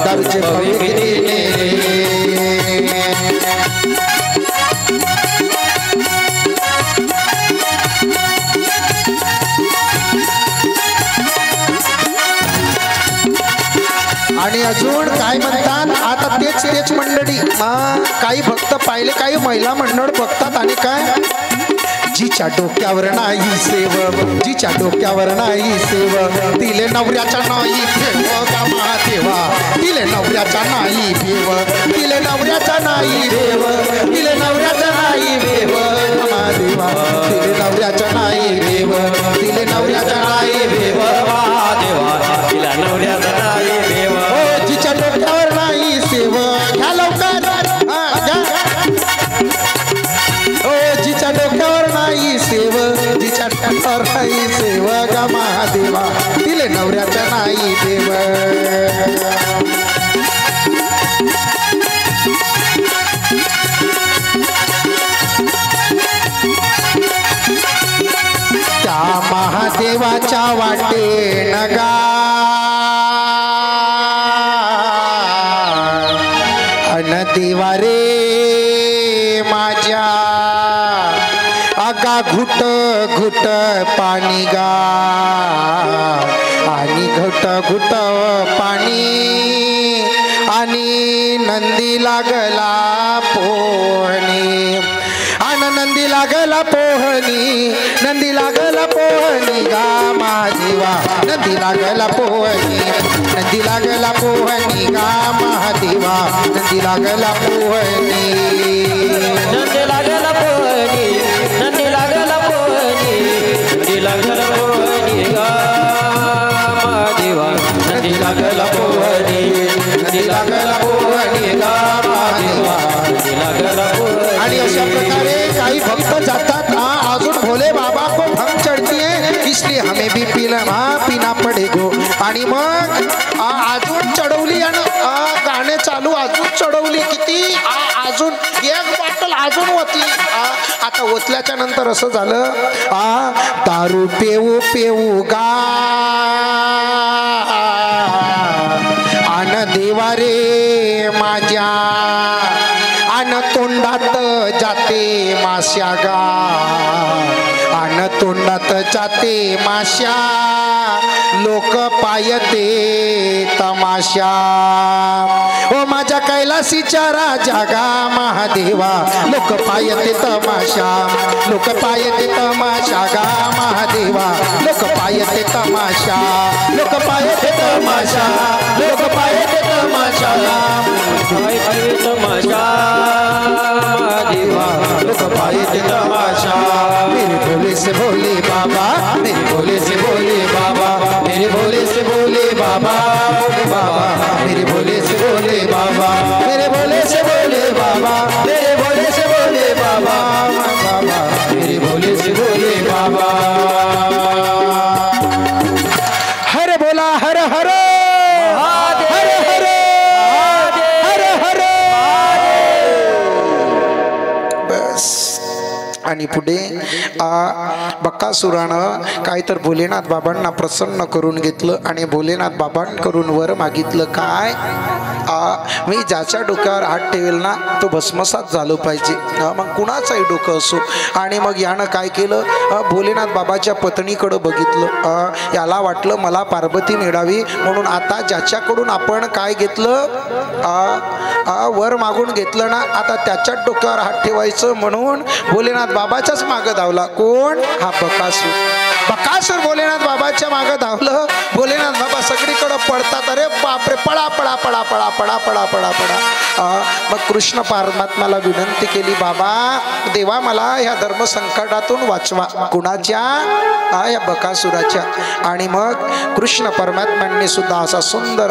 दारूचे पव्वे किती नेले आणि अजून काय म्हणतात आता तेच मंडळी काही भक्त पाहिले काही महिला मंडळ बघतात आणि काय जिच्या डोक्यावर नाही सेव जिच्या डोक्यावर नाही सेव तिले नवऱ्याच्या नाही भेव गा महादेवा तिले नवऱ्याच्या नाही भेव तिले नवऱ्याच्या नाही भेव तिले नवऱ्याच्या नाही भेव महादेवा तिले नवऱ्याच्या नाही भेव तिले नवऱ्याच्या नाही भेव महादेवा तिला नवऱ्याचा नाही देव जिच्या डोक्यावर नाही सेव घ्या लवकर जिच्या डोक्यावर नाही सेव जिच्या डोक्यावर नाही सेव गा महादेवा तिले नवऱ्याच्या नाही देव त्या महादेवाच्या वाटे नगा अन देवा रे माझ्या आगा घुट घुट पाणी गा आणि घुट घुट पाणी आणि नंदी लागला पोहणी आणि नंदी लागला पोहणी नंदी लागला पोहणी गा महादेवा नंदी लागला पोहणी नंदी लागला पोहणी गा महादेवा नंदी लागला पोहणी नंदी लागला पोहणी नंदी लागला पोहणी नंदी लागला पोहणी गा महादेवा नंदी लागला पोहणी नंदी लागला पोहणी गा महादेवा नंदी लागला पोहणी आणि अशा प्रकारे काही भक्त जातात अजून भोले बाबा को भंग चढ़ती है इसलिए हमें भी पीना पडेगो आणि मग अजून चढवली आणि गाणे चालू अजून चढवली किती अजून एक बॉटल अजून होती आता ओतल्याच्या नंतर असं झालं दारू पेऊ पेऊ गा आन देवा रे माझ्या आन तोंडात जाते माश्या गा आन तोंडात जाते माश्या लोक पायते तमाशा ओ माझ्या कैलासीच्या राजा गा महादेवा लोक पायते तमाशा लोक पायते तमाशा गा महादेवा लोक पायते तमाशा लोक पायते तमाशा लोक पायते तमाशा तमाशा महादेवा लोक पायते तमाशा मेरे भोले से भोले बाबा मेरे भोले से भोले बाबा मेरे भोले से भोले बाबा बाबा मेरे भोले से भोले बाबा मेरे भोले से भोले बाबा मेरे भोले से भोले बाबा बाबा मेरे भोले से भोले बाबा हर बोला हर हर हर हर हर हर बस आणि पुढे बक्कासुरानं काय तर भोलेनाथ बाबांना प्रसन्न करून घेतलं आणि भोलेनाथ बाबांकडून वर मागितलं काय मी ज्याच्या डोक्यावर हात ठेवेल ना तो भस्मसात झालं पाहिजे मग कुणाचाही डोकं असो आणि मग यानं काय केलं भोलेनाथ बाबाच्या पत्नीकडं बघितलं याला वाटलं मला पार्वती मिळावी म्हणून आता ज्याच्याकडून आपण काय घेतलं वर मागून घेतलं ना आता त्याच्याच डोक्यावर हात ठेवायचं म्हणून भोलेनाथ बाबाच्याच मागं धावला कोण हा बकासूर बकासूर भोलेनाथ बाबाच्या मागं धावलं. भोलेनाथ बाबा सगळीकडे पडतात. अरे बापरे, पळा पळा पळा पळा पळा पळा पळा पळा. मग कृष्ण परमात्म्याला विनंती केली, बाबा देवा मला ह्या धर्म संकटातून वाचवा. कुणाच्या? या बकासुराच्या. आणि मग कृष्ण परमात्म्यांनी सुद्धा असा सुंदर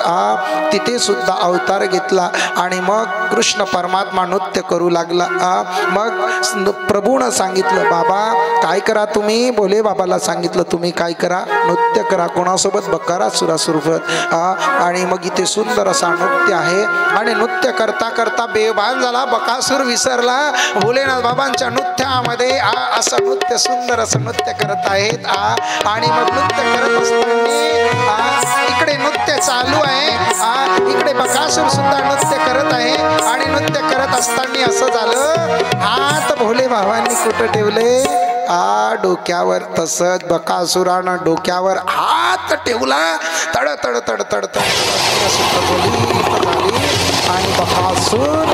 तिथे सुद्धा अवतार घेतला. आणि मग कृष्ण परमात्मा नृत्य करू लागला. मग प्रभूनं सांगितलं, बाबा काय करा तुम्ही? भोले बाबाला सांगितलं, तुम्ही काय करा? नृत्य करा. कोणासोबत? बकासुरासोबत. आणि मग इथे सुंदर असा नृत्य आहे. आणि नृत्य करता करता बेभान झाला. बकासूर विसरला. भोलेनाथ बाबांच्या नृत्यामध्ये असं नृत्य, सुंदर असं नृत्य करत आहेत. आणि मग नृत्य करत असताना इकडे नृत्य चालू आहे, इकडे बकासूर सुद्धा नृत्य करत आहे. आणि नृत्य करत असताना असं झालं, हात भोले बाबांनी कुठं ठेवले? डोक्यावर. तसंच बकासुरानं डोक्यावर हात ठेवला. तड तड तड तड तड झाली. आणि बकासूर